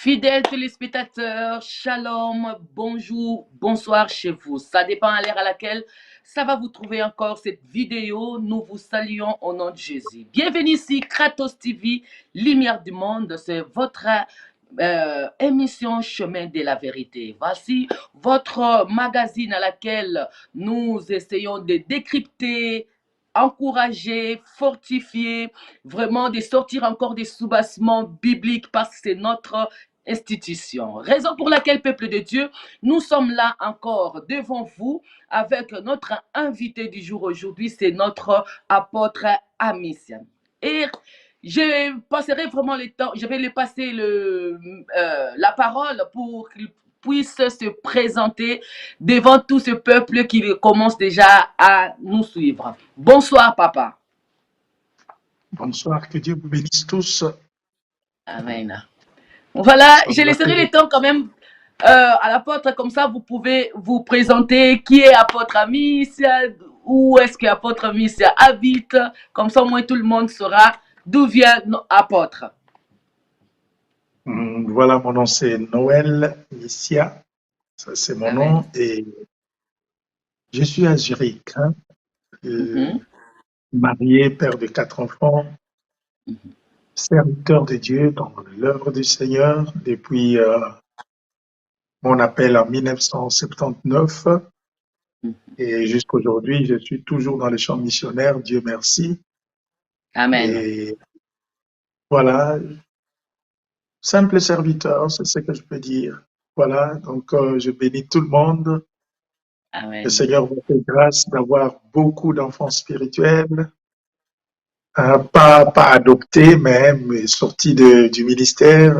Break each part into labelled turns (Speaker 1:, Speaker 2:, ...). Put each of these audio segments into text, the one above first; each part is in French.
Speaker 1: Fidèles téléspectateurs, shalom, bonjour, bonsoir chez vous. Ça dépend à l'heure à laquelle ça va vous trouver encore cette vidéo. Nous vous saluons au nom de Jésus. Bienvenue ici, Kratos TV, Lumière du Monde. C'est votre émission Chemin de la Vérité. Voici votre magazine à laquelle nous essayons de décrypter, encourager, fortifier, vraiment de sortir encore des soubassements bibliques parce que c'est notre institution. Raison pour laquelle, peuple de Dieu, nous sommes là encore devant vous avec notre invité du jour aujourd'hui, c'est notre apôtre Amicia. Et je passerai vraiment le temps, je vais lui passer la parole pour qu'il puisse se présenter devant tout ce peuple qui commence déjà à nous suivre. Bonsoir, papa.
Speaker 2: Bonsoir, que Dieu vous bénisse tous.
Speaker 1: Amen. Voilà, je laisserai le temps quand même à l'apôtre, comme ça vous pouvez vous présenter qui est apôtre Amicia, où est-ce que apôtre Amicia habite, comme ça au moins tout le monde saura d'où vient apôtre.
Speaker 2: Voilà, mon nom c'est Noël Amicia, ça c'est mon nom, et je suis à Zurich, marié, père de 4 enfants, serviteur de Dieu dans l'œuvre du Seigneur depuis mon appel en 1979 et jusqu'à aujourd'hui, je suis toujours dans les champs missionnaires, Dieu merci.
Speaker 1: Amen.
Speaker 2: Et voilà, simple serviteur, c'est ce que je peux dire. Voilà, donc je bénis tout le monde.
Speaker 1: Amen.
Speaker 2: Le Seigneur vous fait grâce d'avoir beaucoup d'enfants spirituels, pas adoptés, mais sortis du ministère,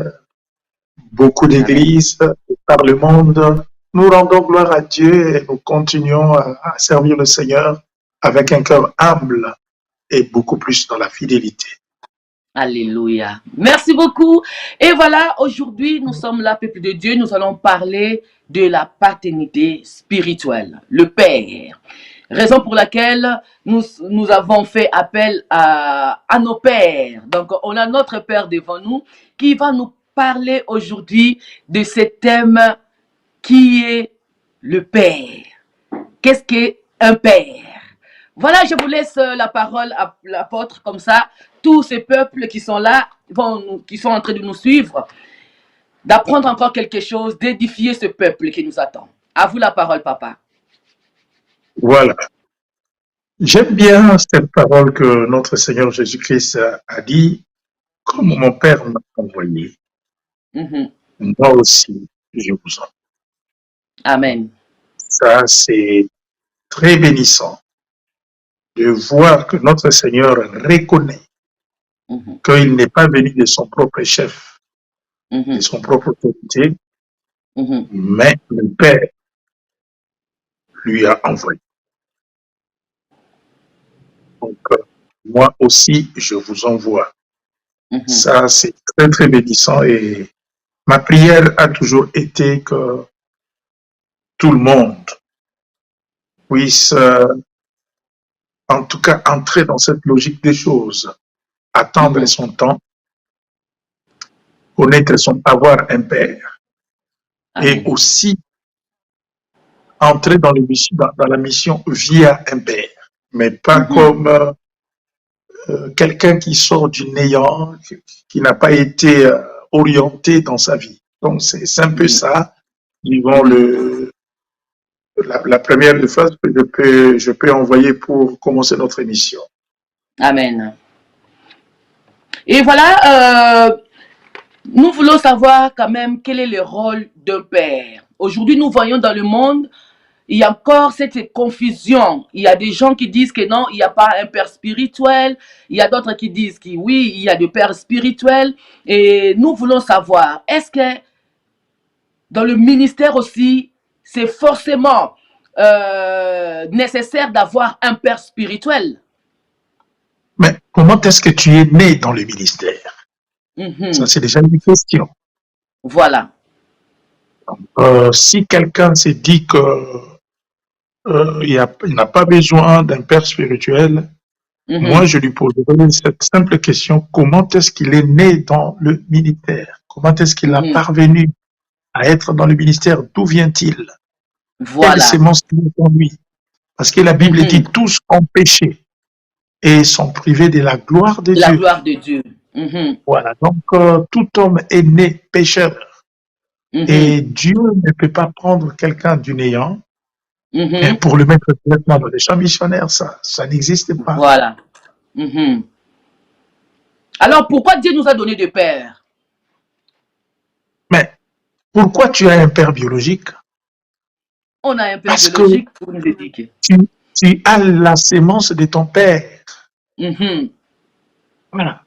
Speaker 2: beaucoup d'églises par le monde. Nous rendons gloire à Dieu et nous continuons à servir le Seigneur avec un cœur humble et beaucoup plus dans la fidélité.
Speaker 1: Alléluia. Merci beaucoup. Et voilà, aujourd'hui, nous sommes là, peuple de Dieu. Nous allons parler de la paternité spirituelle, le Père. Raison pour laquelle nous avons fait appel à nos pères. Donc, on a notre Père devant nous qui va nous parler aujourd'hui de ce thème qui est le Père. Qu'est-ce qu'un Père? Voilà, je vous laisse la parole à l'apôtre, comme ça, tous ces peuples qui sont là, qui sont en train de nous suivre, d'apprendre encore quelque chose, d'édifier ce peuple qui nous attend. À vous la parole, papa.
Speaker 2: Voilà. J'aime bien cette parole que notre Seigneur Jésus-Christ a dit, comme mon Père m'a envoyé, moi aussi, je vous envoie.
Speaker 1: Amen.
Speaker 2: Ça, c'est très bénissant de voir que notre Seigneur reconnaît qu'il n'est pas venu de son propre chef, de son propre autorité, mais le Père lui a envoyé. Donc, moi aussi, je vous envoie. Ça, c'est très, très bénissant et ma prière a toujours été que tout le monde puisse, en tout cas, entrer dans cette logique des choses, attendre son temps, connaître avoir un Père et aussi entrer dans la mission via un Père, mais pas comme quelqu'un qui sort du néant, qui n'a pas été orienté dans sa vie. Donc, c'est un peu ça, disons, la première phrase que je peux envoyer pour commencer notre émission.
Speaker 1: Amen. Et voilà, nous voulons savoir quand même quel est le rôle d'un père. Aujourd'hui, nous voyons dans le monde, il y a encore cette confusion. Il y a des gens qui disent que non, il n'y a pas un père spirituel. Il y a d'autres qui disent que oui, il y a des pères spirituels. Et nous voulons savoir, est-ce que dans le ministère aussi, c'est forcément nécessaire d'avoir un père spirituel?
Speaker 2: Mais comment est-ce que tu es né dans le ministère? Ça, c'est déjà une question.
Speaker 1: Voilà.
Speaker 2: Si quelqu'un s'est dit qu'il n'a pas besoin d'un père spirituel, moi, je lui poserai cette simple question. Comment est-ce qu'il est né dans le ministère? Comment est-ce qu'il a
Speaker 1: Mhm.
Speaker 2: parvenu à être dans le ministère? D'où vient-il? Quelle
Speaker 1: Voilà.
Speaker 2: sémence il est en lui? Parce que la Bible dit
Speaker 1: Mhm.
Speaker 2: tous ont péché et sont privés de la gloire de
Speaker 1: De la
Speaker 2: Dieu.
Speaker 1: gloire de Dieu. Mhm.
Speaker 2: Voilà, donc tout homme est né pécheur
Speaker 1: Mhm.
Speaker 2: et Dieu ne peut pas prendre quelqu'un du néant et
Speaker 1: Mhm.
Speaker 2: pour le mettre directement dans les champs missionnaires, ça n'existe pas.
Speaker 1: Voilà. Mhm. Alors, pourquoi Dieu nous a donné des pères?
Speaker 2: Mais pourquoi tu as un père biologique?
Speaker 1: On a un père
Speaker 2: Parce que
Speaker 1: biologique pour nous éduquer.
Speaker 2: tu, tu as la sémence de ton père.
Speaker 1: Mhm.
Speaker 2: Voilà.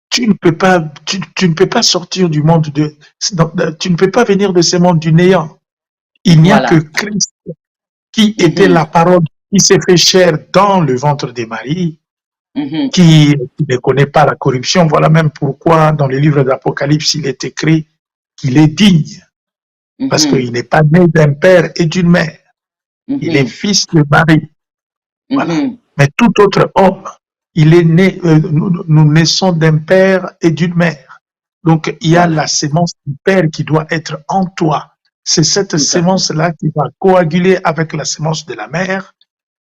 Speaker 2: Tu ne peux pas sortir du monde tu ne peux pas venir de ce monde du néant. Il n'y a que
Speaker 1: Voilà.
Speaker 2: Christ qui était
Speaker 1: Mhm.
Speaker 2: la parole qui s'est fait chair dans le ventre de Marie,
Speaker 1: Mhm.
Speaker 2: qui ne connaît pas la corruption. Voilà même pourquoi dans le livre d'Apocalypse, il est écrit qu'il est digne, parce
Speaker 1: Mhm.
Speaker 2: qu'il n'est pas né d'un père et d'une mère. Il est
Speaker 1: Mhm.
Speaker 2: fils de Marie. Voilà.
Speaker 1: Mhm.
Speaker 2: Mais tout autre homme, il est né, nous naissons d'un père et d'une mère. Donc, il y a
Speaker 1: Voilà.
Speaker 2: la sémence du père qui doit être en toi. C'est cette
Speaker 1: Tout à fait.
Speaker 2: sémence-là qui va coaguler avec la sémence de la mère.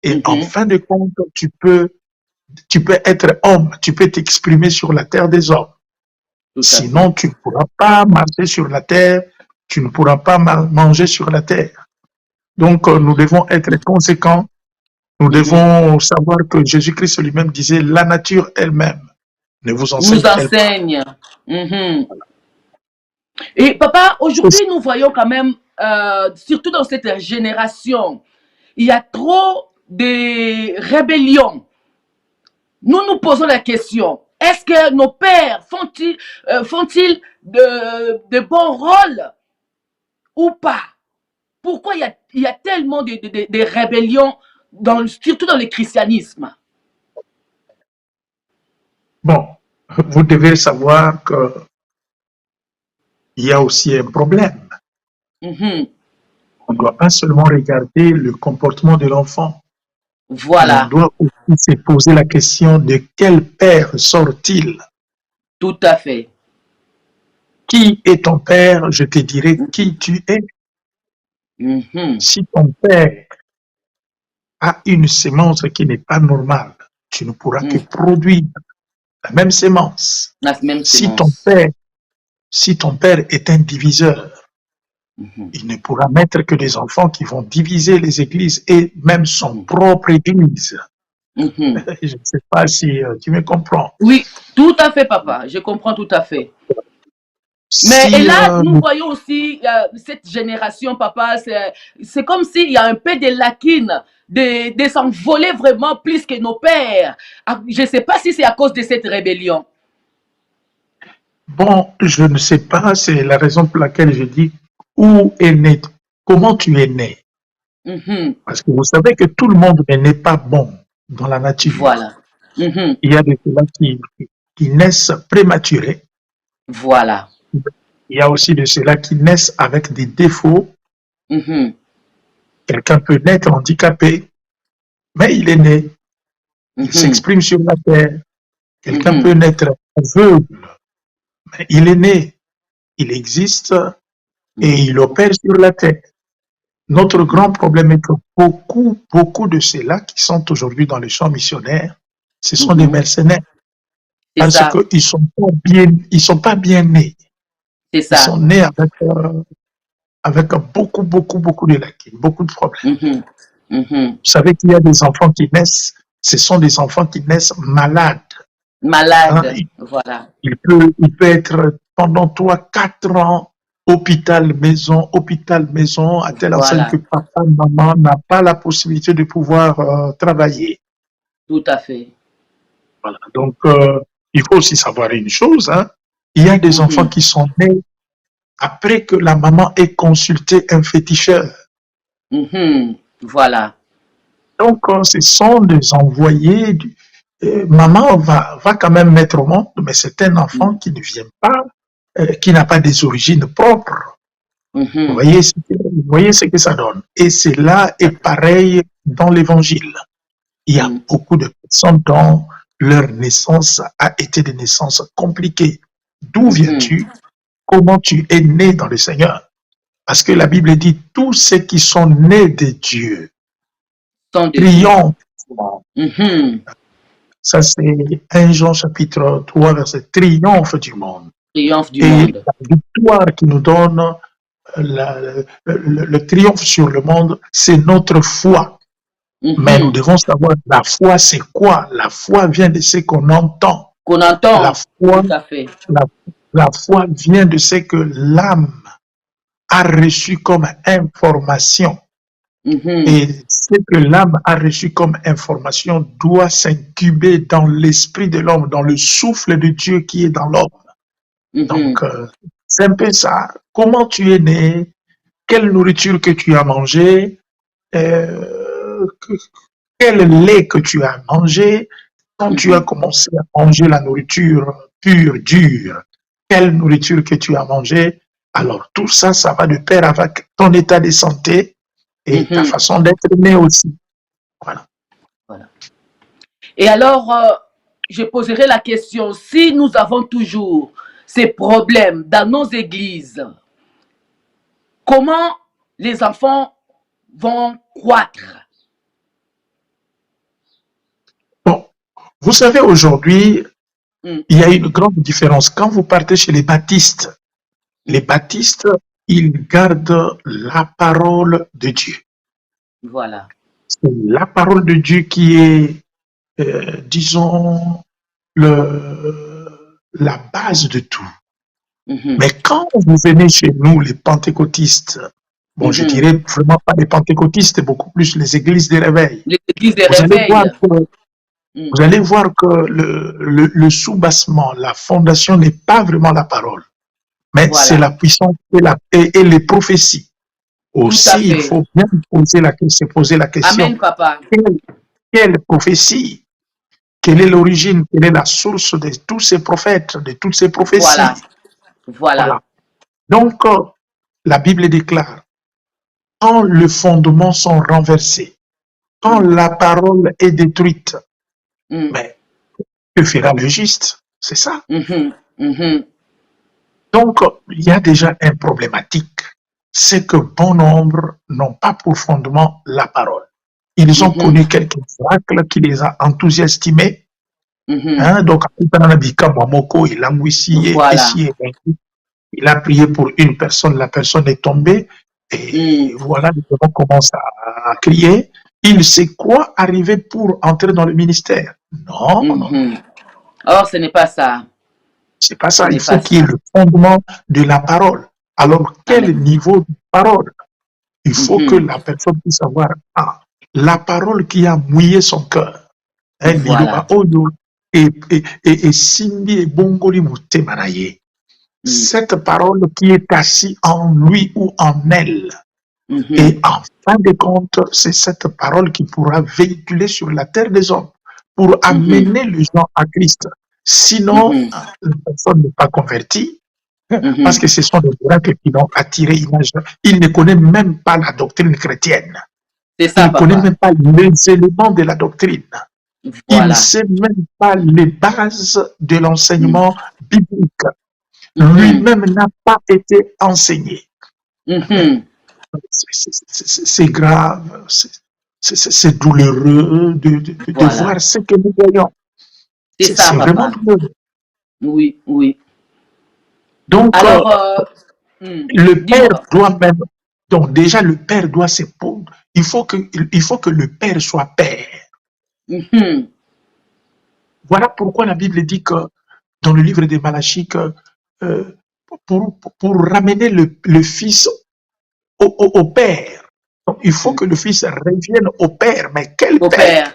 Speaker 2: Et en
Speaker 1: Mhm.
Speaker 2: fin de compte, tu peux être homme, tu peux t'exprimer sur la terre des hommes.
Speaker 1: Tout à
Speaker 2: Sinon,
Speaker 1: fait.
Speaker 2: tu ne pourras pas marcher sur la terre, tu ne pourras pas manger sur la terre. Donc, nous devons être conséquents. Nous
Speaker 1: Mhm.
Speaker 2: devons savoir que Jésus-Christ lui-même disait, la nature elle-même ne vous
Speaker 1: Nous
Speaker 2: enseigne-t-elle pas?
Speaker 1: enseigne. Mhm. Et papa, aujourd'hui, nous voyons quand même, surtout dans cette génération, il y a trop de rébellions. Nous nous posons la question, est-ce que nos pères font-ils de bons rôles ou pas? Pourquoi il y a tellement de rébellions, surtout dans le christianisme?
Speaker 2: Bon, vous devez savoir qu'il y a aussi un problème.
Speaker 1: Mhm.
Speaker 2: On ne doit pas seulement regarder le comportement de l'enfant, mais on
Speaker 1: Voilà,
Speaker 2: doit aussi se poser la question de quel père sort-il?
Speaker 1: tout à fait.
Speaker 2: Qui est ton père? Je te dirai qui tu es.
Speaker 1: Mhm.
Speaker 2: Si ton père a une sémence qui n'est pas normale, tu ne pourras que
Speaker 1: Mhm.
Speaker 2: produire la même sémence.
Speaker 1: La même
Speaker 2: Si ton
Speaker 1: sémence.
Speaker 2: père, si ton père est un diviseur,
Speaker 1: Mhm.
Speaker 2: il ne pourra mettre que des enfants qui vont diviser les églises et même son
Speaker 1: Mhm.
Speaker 2: propre église.
Speaker 1: Mhm.
Speaker 2: Je ne sais pas si tu me comprends.
Speaker 1: Oui, tout à fait, papa. Je comprends tout à fait. Mais et
Speaker 2: Si
Speaker 1: là, nous voyons aussi cette génération, papa, c'est comme s'il y a un peu de lacunes, de s'envoler vraiment plus que nos pères. Ah, je ne sais pas si c'est à cause de cette rébellion.
Speaker 2: bon, je ne sais pas, c'est la raison pour laquelle je dis où est né, comment tu es né.
Speaker 1: Mhm.
Speaker 2: Parce que vous savez que tout le monde n'est pas bon dans la nature.
Speaker 1: Voilà. Mhm.
Speaker 2: Il y a des gens qui naissent prématurés.
Speaker 1: Voilà.
Speaker 2: Il y a aussi de ceux-là qui naissent avec des défauts.
Speaker 1: Mhm.
Speaker 2: Quelqu'un peut naître handicapé, mais il est né. Il
Speaker 1: Mhm.
Speaker 2: s'exprime sur la terre. Quelqu'un peut
Speaker 1: Mhm.
Speaker 2: naître aveugle, mais il est né. Il existe et
Speaker 1: Mhm.
Speaker 2: il opère sur la terre. Notre grand
Speaker 1: Mhm.
Speaker 2: problème est que beaucoup de ceux-là qui sont aujourd'hui dans les champs missionnaires, ce sont des
Speaker 1: Mhm.
Speaker 2: mercenaires
Speaker 1: C'est
Speaker 2: parce
Speaker 1: ça.
Speaker 2: ils sont pas bien nés.
Speaker 1: C'est
Speaker 2: Ils sont
Speaker 1: ça.
Speaker 2: nés avec beaucoup de lacunes, beaucoup de problèmes.
Speaker 1: Mhm. Mhm.
Speaker 2: Vous savez qu'il y a des enfants qui naissent, ce sont des enfants qui naissent malades. Hein.
Speaker 1: Malade. Voilà.
Speaker 2: Il peut être pendant 3, 4 ans, hôpital, maison, à telle enseigne que
Speaker 1: Voilà.
Speaker 2: papa, maman n'a pas la possibilité de pouvoir travailler.
Speaker 1: Tout à fait.
Speaker 2: Voilà. Donc, il faut aussi savoir une chose, hein. Il y a des enfants
Speaker 1: Mhm.
Speaker 2: qui sont nés après que la maman ait consulté un féticheur.
Speaker 1: Mhm. Voilà.
Speaker 2: Donc, ce sont des envoyés. Maman va quand même mettre au monde, mais c'est un enfant
Speaker 1: Mhm.
Speaker 2: qui ne vient pas, qui n'a pas des origines propres.
Speaker 1: Mhm.
Speaker 2: Vous voyez ce que ça donne. Et c'est là et pareil dans l'évangile. Il y a
Speaker 1: Mhm.
Speaker 2: beaucoup de personnes dont leur naissance a été des naissances compliquées. D'où
Speaker 1: Mhm.
Speaker 2: viens-tu? comment tu es né dans le Seigneur. Parce que la Bible dit, tous ceux qui sont nés de Dieu
Speaker 1: Sont de Dieu.
Speaker 2: triomphent.
Speaker 1: Mhm.
Speaker 2: Ça, c'est 1 Jean chapitre 3, verset triomphe du monde.
Speaker 1: Triomphe du
Speaker 2: Et
Speaker 1: monde.
Speaker 2: la victoire qui nous donne le triomphe sur le monde, c'est notre foi. Mais nous
Speaker 1: Mhm.
Speaker 2: devons savoir la foi, c'est quoi? La foi vient de ce qu'on entend.
Speaker 1: Qu'on
Speaker 2: La
Speaker 1: entend.
Speaker 2: foi,
Speaker 1: Tout à fait.
Speaker 2: la foi vient de ce que l'âme a reçu comme information.
Speaker 1: Mhm.
Speaker 2: Et ce que l'âme a reçu comme information doit s'incuber dans l'esprit de l'homme, dans le souffle de Dieu qui est dans l'homme.
Speaker 1: Mhm.
Speaker 2: Donc, c'est un peu ça. Comment tu es né? Quelle nourriture que tu as mangé? Quel lait que tu as mangé? Quand tu as
Speaker 1: Mhm.
Speaker 2: commencé à manger la nourriture pure, dure, quelle nourriture que tu as mangé? Alors, tout ça, ça va de pair avec ton état de santé et ta
Speaker 1: Mhm.
Speaker 2: façon d'être né aussi. Voilà.
Speaker 1: Voilà. Et alors, je poserai la question, si nous avons toujours ces problèmes dans nos églises, comment les enfants vont croître?
Speaker 2: Bon, vous savez, aujourd'hui,
Speaker 1: Mm.
Speaker 2: il y a une grande différence. Quand vous partez chez les baptistes, les baptistes, ils gardent la parole de Dieu.
Speaker 1: Voilà.
Speaker 2: C'est la parole de Dieu qui est, disons, la base de tout.
Speaker 1: Mhm.
Speaker 2: Mais quand vous venez chez nous, les pentecôtistes, bon, je
Speaker 1: Mhm.
Speaker 2: dirais vraiment pas les pentecôtistes, beaucoup plus les églises de réveil,
Speaker 1: Les églises de
Speaker 2: vous allez voir
Speaker 1: réveil.
Speaker 2: que,
Speaker 1: Mm.
Speaker 2: vous allez voir que le soubassement, la fondation n'est pas vraiment la parole, mais c'est
Speaker 1: Voilà.
Speaker 2: la puissance et les prophéties.
Speaker 1: Tout à
Speaker 2: Aussi, il
Speaker 1: fait.
Speaker 2: faut bien se poser la question,
Speaker 1: Amen, papa.
Speaker 2: quelle prophétie? Quelle est l'origine? Quelle est la source de tous ces prophètes, de toutes ces
Speaker 1: Voilà.
Speaker 2: prophéties?
Speaker 1: Voilà.
Speaker 2: Voilà. Donc, la Bible déclare, quand les fondements sont renversés, quand
Speaker 1: Mm.
Speaker 2: la parole est détruite,
Speaker 1: Mm.
Speaker 2: mais que fera le juste? C'est ça.
Speaker 1: Mhm. Mhm.
Speaker 2: Donc, il y a déjà un problématique. C'est que bon nombre n'ont pas pour fondement la parole. Ils ont
Speaker 1: Mhm.
Speaker 2: connu quelques miracles qui les a enthousiasmés.
Speaker 1: Mhm.
Speaker 2: Hein? Donc, il
Speaker 1: Voilà.
Speaker 2: a prié pour une personne, la personne est tombée. Et
Speaker 1: Mm.
Speaker 2: voilà, les gens commencent à crier. Il sait quoi arriver pour entrer dans le ministère? Non, non, non.
Speaker 1: Mhm. Or, ce n'est pas ça.
Speaker 2: C'est pas
Speaker 1: Ce
Speaker 2: ça. Il
Speaker 1: n'est
Speaker 2: faut
Speaker 1: pas
Speaker 2: qu'il y ait
Speaker 1: ça.
Speaker 2: le fondement de la parole. Alors, quel
Speaker 1: Amen.
Speaker 2: niveau de parole? Il faut que
Speaker 1: Mhm.
Speaker 2: la personne puisse savoir, ah, la parole qui a mouillé son cœur. Hein,
Speaker 1: Voilà.
Speaker 2: et Cindy et Bongoli Moutemanaye.
Speaker 1: Mm.
Speaker 2: Cette parole qui est assise en lui ou en elle.
Speaker 1: Mhm.
Speaker 2: Et en fin de compte, c'est cette parole qui pourra véhiculer sur la terre des hommes pour
Speaker 1: Mhm.
Speaker 2: amener les gens à Christ. Sinon,
Speaker 1: Mhm.
Speaker 2: la personne n'est pas convertie parce
Speaker 1: Mhm.
Speaker 2: que ce sont des miracles qui l'ont attiré. Il ne connaît même pas la doctrine chrétienne.
Speaker 1: C'est ça,
Speaker 2: Il ne connaît
Speaker 1: papa.
Speaker 2: même pas les éléments de la doctrine. Il ne
Speaker 1: Voilà.
Speaker 2: sait même pas les bases de
Speaker 1: Mm.
Speaker 2: l'enseignement biblique.
Speaker 1: Mhm.
Speaker 2: Lui-même n'a pas été enseigné. Mais
Speaker 1: Mhm.
Speaker 2: c'est grave, c'est douloureux de
Speaker 1: Voilà.
Speaker 2: voir ce que nous voyons.
Speaker 1: C'est ça,
Speaker 2: C'est vraiment
Speaker 1: papa.
Speaker 2: douloureux.
Speaker 1: Oui, oui.
Speaker 2: Donc,
Speaker 1: Alors,
Speaker 2: le père
Speaker 1: dis-moi.
Speaker 2: doit même, donc déjà le père doit se pondre. Il faut que le père soit père.
Speaker 1: Mhm.
Speaker 2: Voilà pourquoi la Bible dit que dans le livre de Malachie que euh, pour ramener le fils au père, donc, il faut
Speaker 1: Mm.
Speaker 2: que le fils revienne au père. Mais quel
Speaker 1: Au
Speaker 2: père?
Speaker 1: père.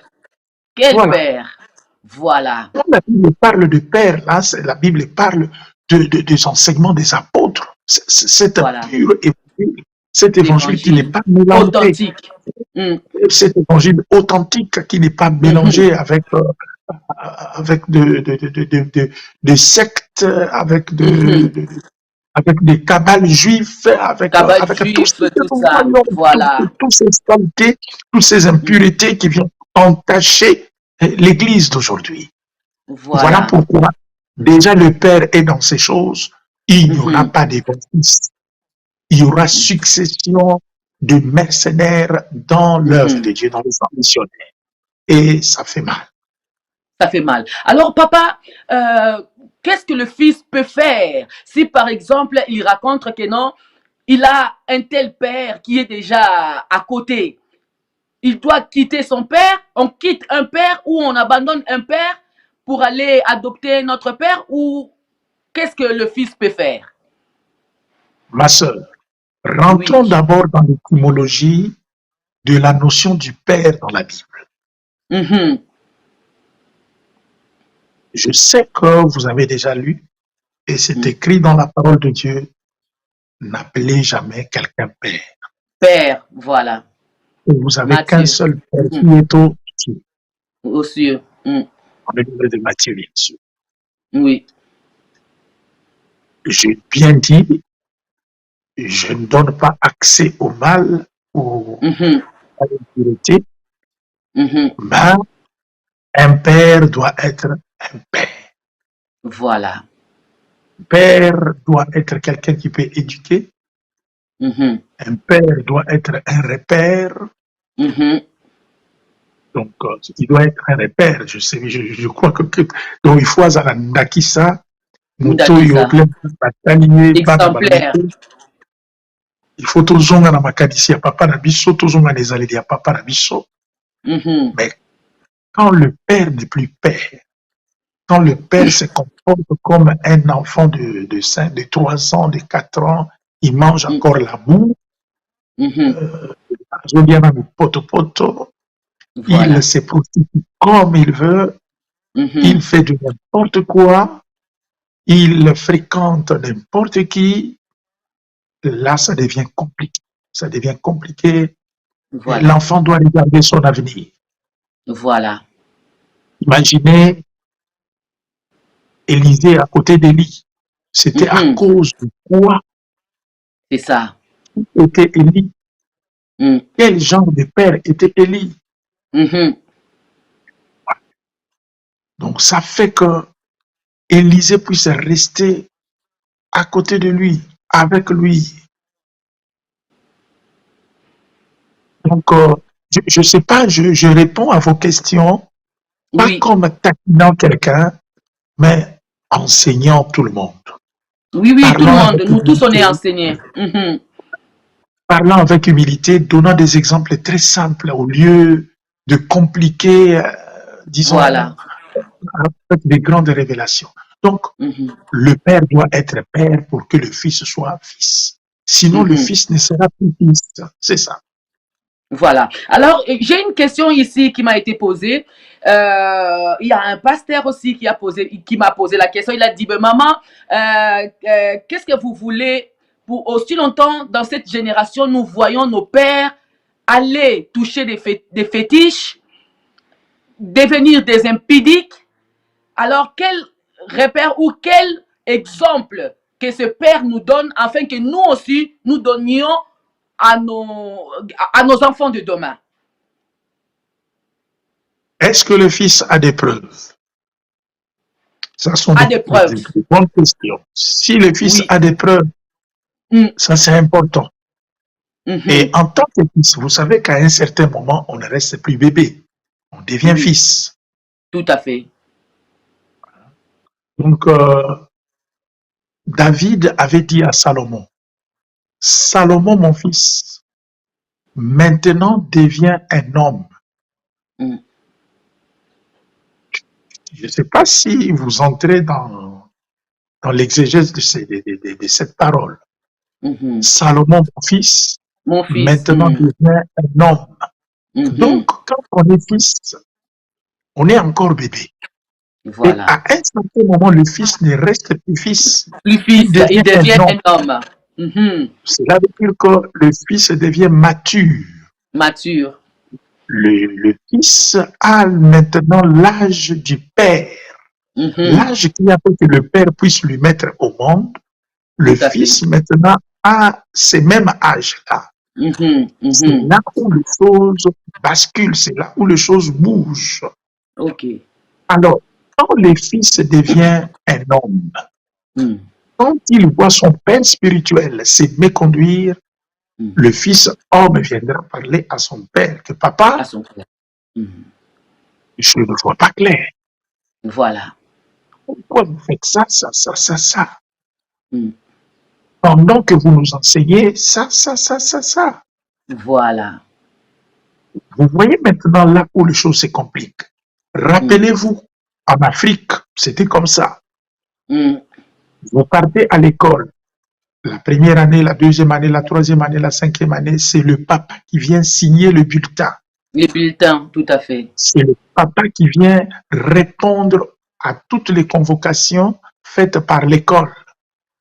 Speaker 1: Quel
Speaker 2: Voilà.
Speaker 1: père? Voilà.
Speaker 2: Quand la Bible parle de père, là, la Bible parle des enseignements des apôtres. Cet
Speaker 1: Voilà.
Speaker 2: pur évangile, cet évangile qui n'est
Speaker 1: L'évangile
Speaker 2: pas mélangé,
Speaker 1: authentique. Mm.
Speaker 2: cet évangile authentique qui n'est pas
Speaker 1: Mhm.
Speaker 2: mélangé avec des sectes,
Speaker 1: Mhm.
Speaker 2: avec des cabales juifs,
Speaker 1: Cabal
Speaker 2: avec tout ce
Speaker 1: juif,
Speaker 2: que
Speaker 1: tout
Speaker 2: nous
Speaker 1: ça.
Speaker 2: voyons,
Speaker 1: Voilà.
Speaker 2: toutes ces saletés, toutes ces
Speaker 1: Mm.
Speaker 2: impuretés qui viennent entacher l'Église d'aujourd'hui. Voilà
Speaker 1: Voilà.
Speaker 2: pourquoi déjà le Père est dans ces choses. il n'y aura pas de bons fils. Il y aura succession de mercenaires dans l'œuvre de Dieu, dans les gens missionnaires. Et ça fait mal.
Speaker 1: Ça fait mal. Alors, papa, qu'est-ce que le fils peut faire si, par exemple, il raconte que non, il a un tel père qui est déjà à côté? Il doit quitter son père, on quitte un père ou on abandonne un père pour aller adopter notre père, ou qu'est-ce que le fils peut faire?
Speaker 2: Ma sœur, rentrons d'abord dans l'étymologie de la notion du père dans la Bible. Je sais que vous avez déjà lu, et c'est écrit dans la parole de Dieu, n'appelez jamais quelqu'un père.
Speaker 1: Père, voilà.
Speaker 2: Et vous n'avez qu'un seul père qui est aux cieux.
Speaker 1: Aux cieux.
Speaker 2: Dans le livre de Matthieu, bien sûr.
Speaker 1: Oui.
Speaker 2: J'ai bien dit, je ne donne pas accès au mal ou à l'impureté, mais un père doit être un père.
Speaker 1: Voilà.
Speaker 2: Un père doit être quelqu'un qui peut éduquer. Un père doit être un repère. Donc, il doit être un repère. Je crois que donc il faut Ndakisa,
Speaker 1: exemplaire.
Speaker 2: Il faut tozonga na makadisi ya papa na biso, tozonga na ezaleli ya papa na biso. Mais quand le père n'est plus père, quand le père se comporte comme un enfant de 3 ans, de 4 ans, il mange encore la boue, il se prostitue comme il veut, il fait de n'importe quoi, il fréquente n'importe qui. Là, ça devient compliqué. Ça devient compliqué. Voilà. L'enfant doit regarder son avenir.
Speaker 1: Voilà.
Speaker 2: Imaginez Élisée à côté d'Élie. C'était à cause de quoi?
Speaker 1: C'est ça.
Speaker 2: Était Élie. Quel genre de père était Élie? Donc, ça fait que Élisée puisse rester à côté de lui, avec lui. Donc, je ne sais pas, je réponds à vos questions, pas comme taquinant quelqu'un, mais enseignant tout le monde.
Speaker 1: Oui, oui, tout le monde, nous tous on est enseignés.
Speaker 2: Parlant avec humilité, donnant des exemples très simples au lieu de compliquer, disons, avec des grandes révélations. Donc, le père doit être père pour que le fils soit fils. Sinon, le fils ne sera plus fils. C'est ça.
Speaker 1: Voilà. Alors, j'ai une question ici qui m'a été posée. Il y a un pasteur aussi qui m'a posé la question. Il a dit, ben, maman, qu'est-ce que vous voulez pour aussi longtemps dans cette génération, nous voyons nos pères aller toucher des fétiches, devenir des impudiques. Alors, quel repère ou quel exemple que ce père nous donne afin que nous aussi, nous donnions à nos enfants de demain?
Speaker 2: Est-ce que le fils a des preuves? Ça sont des bonnes questions. Si le fils a des preuves, ça c'est important. Et en tant que fils, vous savez qu'à un certain moment, on ne reste plus bébé. On devient fils.
Speaker 1: Tout à fait.
Speaker 2: Donc, David avait dit à Salomon, Salomon, mon fils, maintenant devient un homme. Je ne sais pas si vous entrez dans l'exégèse de cette parole. Salomon, mon fils, maintenant devient un homme. Donc, quand on est fils, on est encore bébé. Voilà. Et à un certain moment, le fils ne reste plus fils.
Speaker 1: Il devient un homme.
Speaker 2: Cela veut dire que le fils devient mature.
Speaker 1: Mature.
Speaker 2: Le fils a maintenant l'âge du père. L'âge qui a fait que le père puisse lui mettre au monde. Le fils maintenant a ces mêmes âges-là. C'est là où les choses basculent, c'est là où les choses bougent.
Speaker 1: Ok.
Speaker 2: Alors, quand le fils devient un homme, quand il voit son père spirituel se méconduire, le fils homme viendra parler à son père que
Speaker 1: À
Speaker 2: papa,
Speaker 1: son père. Mhm.
Speaker 2: je ne vois pas clair.
Speaker 1: Voilà.
Speaker 2: Pourquoi vous faites ça, ça, ça, ça, ça?
Speaker 1: Mhm.
Speaker 2: Pendant que vous nous enseignez ça, ça, ça, ça, ça.
Speaker 1: Voilà.
Speaker 2: Vous voyez maintenant là où les choses se compliquent. Rappelez-vous, en Afrique, c'était comme ça.
Speaker 1: Mhm.
Speaker 2: Vous partez à l'école. La première année, la deuxième année, la troisième année, la cinquième année, c'est le papa qui vient signer le bulletin.
Speaker 1: Les bulletins, tout à fait.
Speaker 2: C'est le papa qui vient répondre à toutes les convocations faites par l'école.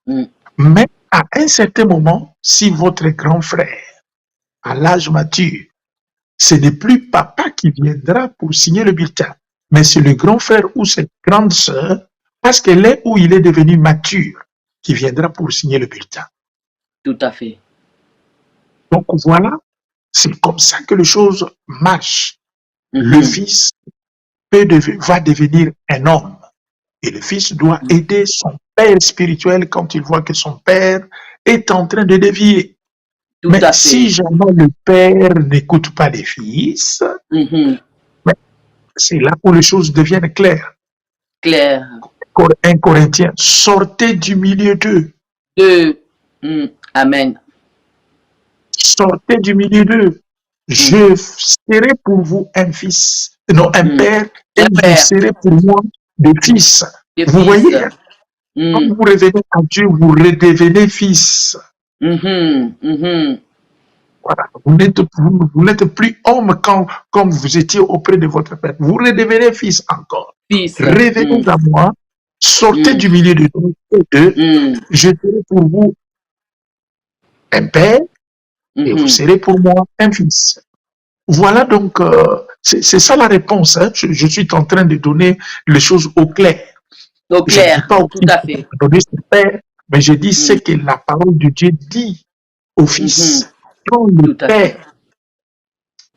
Speaker 1: Mhm.
Speaker 2: Mais à un certain moment, si votre grand frère, à l'âge mature, ce n'est plus papa qui viendra pour signer le bulletin, mais c'est le grand frère ou cette grande sœur, parce qu'elle est où il est devenu mature, qui viendra pour signer le bulletin.
Speaker 1: Tout à fait.
Speaker 2: Donc voilà, c'est comme ça que les choses marchent. Le
Speaker 1: Mhm.
Speaker 2: fils va devenir un homme et le fils doit aider son père spirituel quand il voit que son père est en train de dévier.
Speaker 1: Tout
Speaker 2: Mais
Speaker 1: à
Speaker 2: si
Speaker 1: fait.
Speaker 2: jamais le père n'écoute pas les fils,
Speaker 1: Mhm.
Speaker 2: c'est là où les choses deviennent claires.
Speaker 1: Clair.
Speaker 2: 1 Corinthiens, sortez du milieu d'eux.
Speaker 1: Amen.
Speaker 2: Sortez du milieu d'eux. Je serai pour vous un fils, non, un père, et
Speaker 1: Un
Speaker 2: vous
Speaker 1: père,
Speaker 2: serez pour moi des fils.
Speaker 1: des
Speaker 2: Vous
Speaker 1: fils.
Speaker 2: voyez, quand vous revenez à Dieu, vous redevenez fils. Voilà. Vous n'êtes plus homme comme vous étiez auprès de votre père. Vous redevenez fils encore.
Speaker 1: Fils.
Speaker 2: Revenez à moi, sortez du milieu de eux, je serai pour vous un père et vous serez pour moi un fils. Voilà donc, c'est ça la réponse. Hein. Je suis en train de donner les choses au clair.
Speaker 1: Au
Speaker 2: Je ne dis
Speaker 1: clair,
Speaker 2: pas au
Speaker 1: tout
Speaker 2: fils
Speaker 1: à
Speaker 2: de
Speaker 1: fait.
Speaker 2: donner son père, mais je dis ce que la parole de Dieu dit au fils. Quand le
Speaker 1: Tout à fait.
Speaker 2: père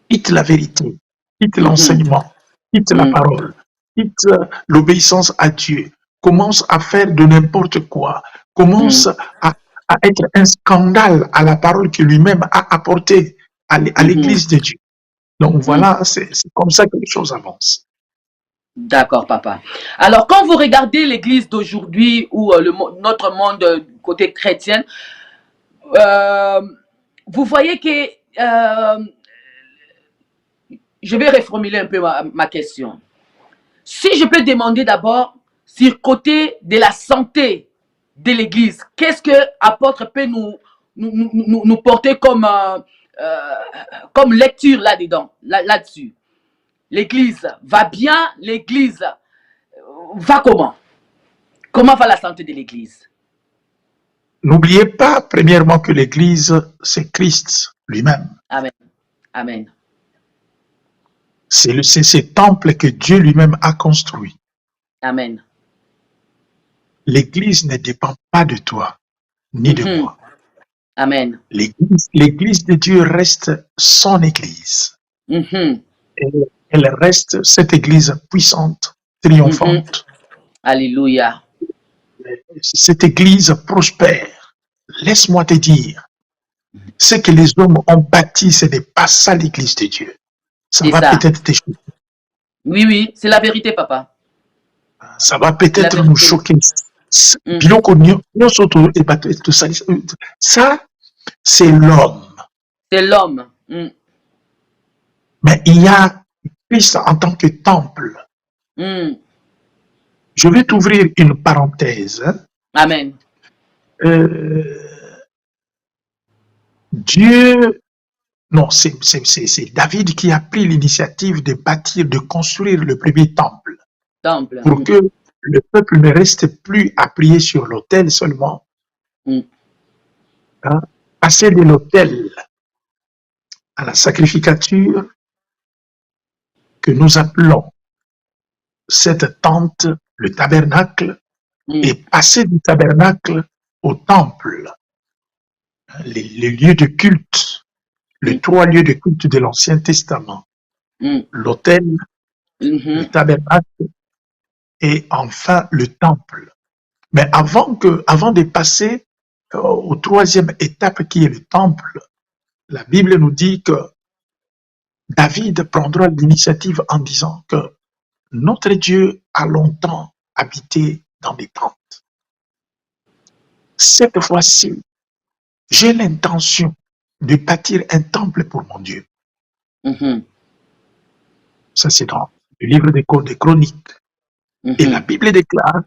Speaker 2: quitte la vérité, quitte l'enseignement, quitte la parole, quitte l'obéissance à Dieu, commence à faire de n'importe quoi, commence à être un scandale à la parole que lui-même a apportée à l'église de Dieu. Donc voilà, c'est comme ça que les choses avancent.
Speaker 1: D'accord, papa. Alors, quand vous regardez l'église d'aujourd'hui ou notre monde côté chrétien, vous voyez que je vais reformuler un peu ma question. Si je peux demander d'abord sur côté de la santé de l'église, qu'est-ce que apôtre peut nous porter comme lecture là-dedans, là-dessus? L'église va bien, l'église va comment? Comment va la santé de l'église?
Speaker 2: N'oubliez pas, premièrement, que l'église, c'est Christ lui-même.
Speaker 1: Amen. Amen.
Speaker 2: C'est ce temple que Dieu lui-même a construit.
Speaker 1: Amen.
Speaker 2: L'église ne dépend pas de toi, ni de moi.
Speaker 1: Amen.
Speaker 2: L'église de Dieu reste son église. Elle reste cette église puissante, triomphante.
Speaker 1: Alléluia.
Speaker 2: Cette église prospère. Laisse-moi te dire, ce que les hommes ont bâti, ce n'est pas ça l'église de Dieu. Ça va peut-être te choquer.
Speaker 1: Oui, oui, c'est la vérité, papa.
Speaker 2: Ça va peut-être nous choquer. Ça, c'est l'homme.
Speaker 1: C'est l'homme.
Speaker 2: Mais il y a Christ en tant que temple. Je vais t'ouvrir une parenthèse.
Speaker 1: Amen.
Speaker 2: Dieu, non, c'est David qui a pris l'initiative de bâtir, de construire le premier temple. Pour que le peuple ne reste plus à prier sur l'autel seulement. Hein? Passer de l'autel à la sacrificature que nous appelons cette tente, le tabernacle, et passer du tabernacle au temple, les lieux de culte, les 3 lieux de culte de l'Ancien Testament, l'autel, le tabernacle et enfin le temple. Mais avant de passer au troisième étape qui est le temple, la Bible nous dit que David prendra l'initiative en disant que notre Dieu a longtemps habité dans des tentes. Cette fois-ci, j'ai l'intention de bâtir un temple pour mon Dieu. Ça, c'est dans le livre des Chroniques. Et la Bible déclare,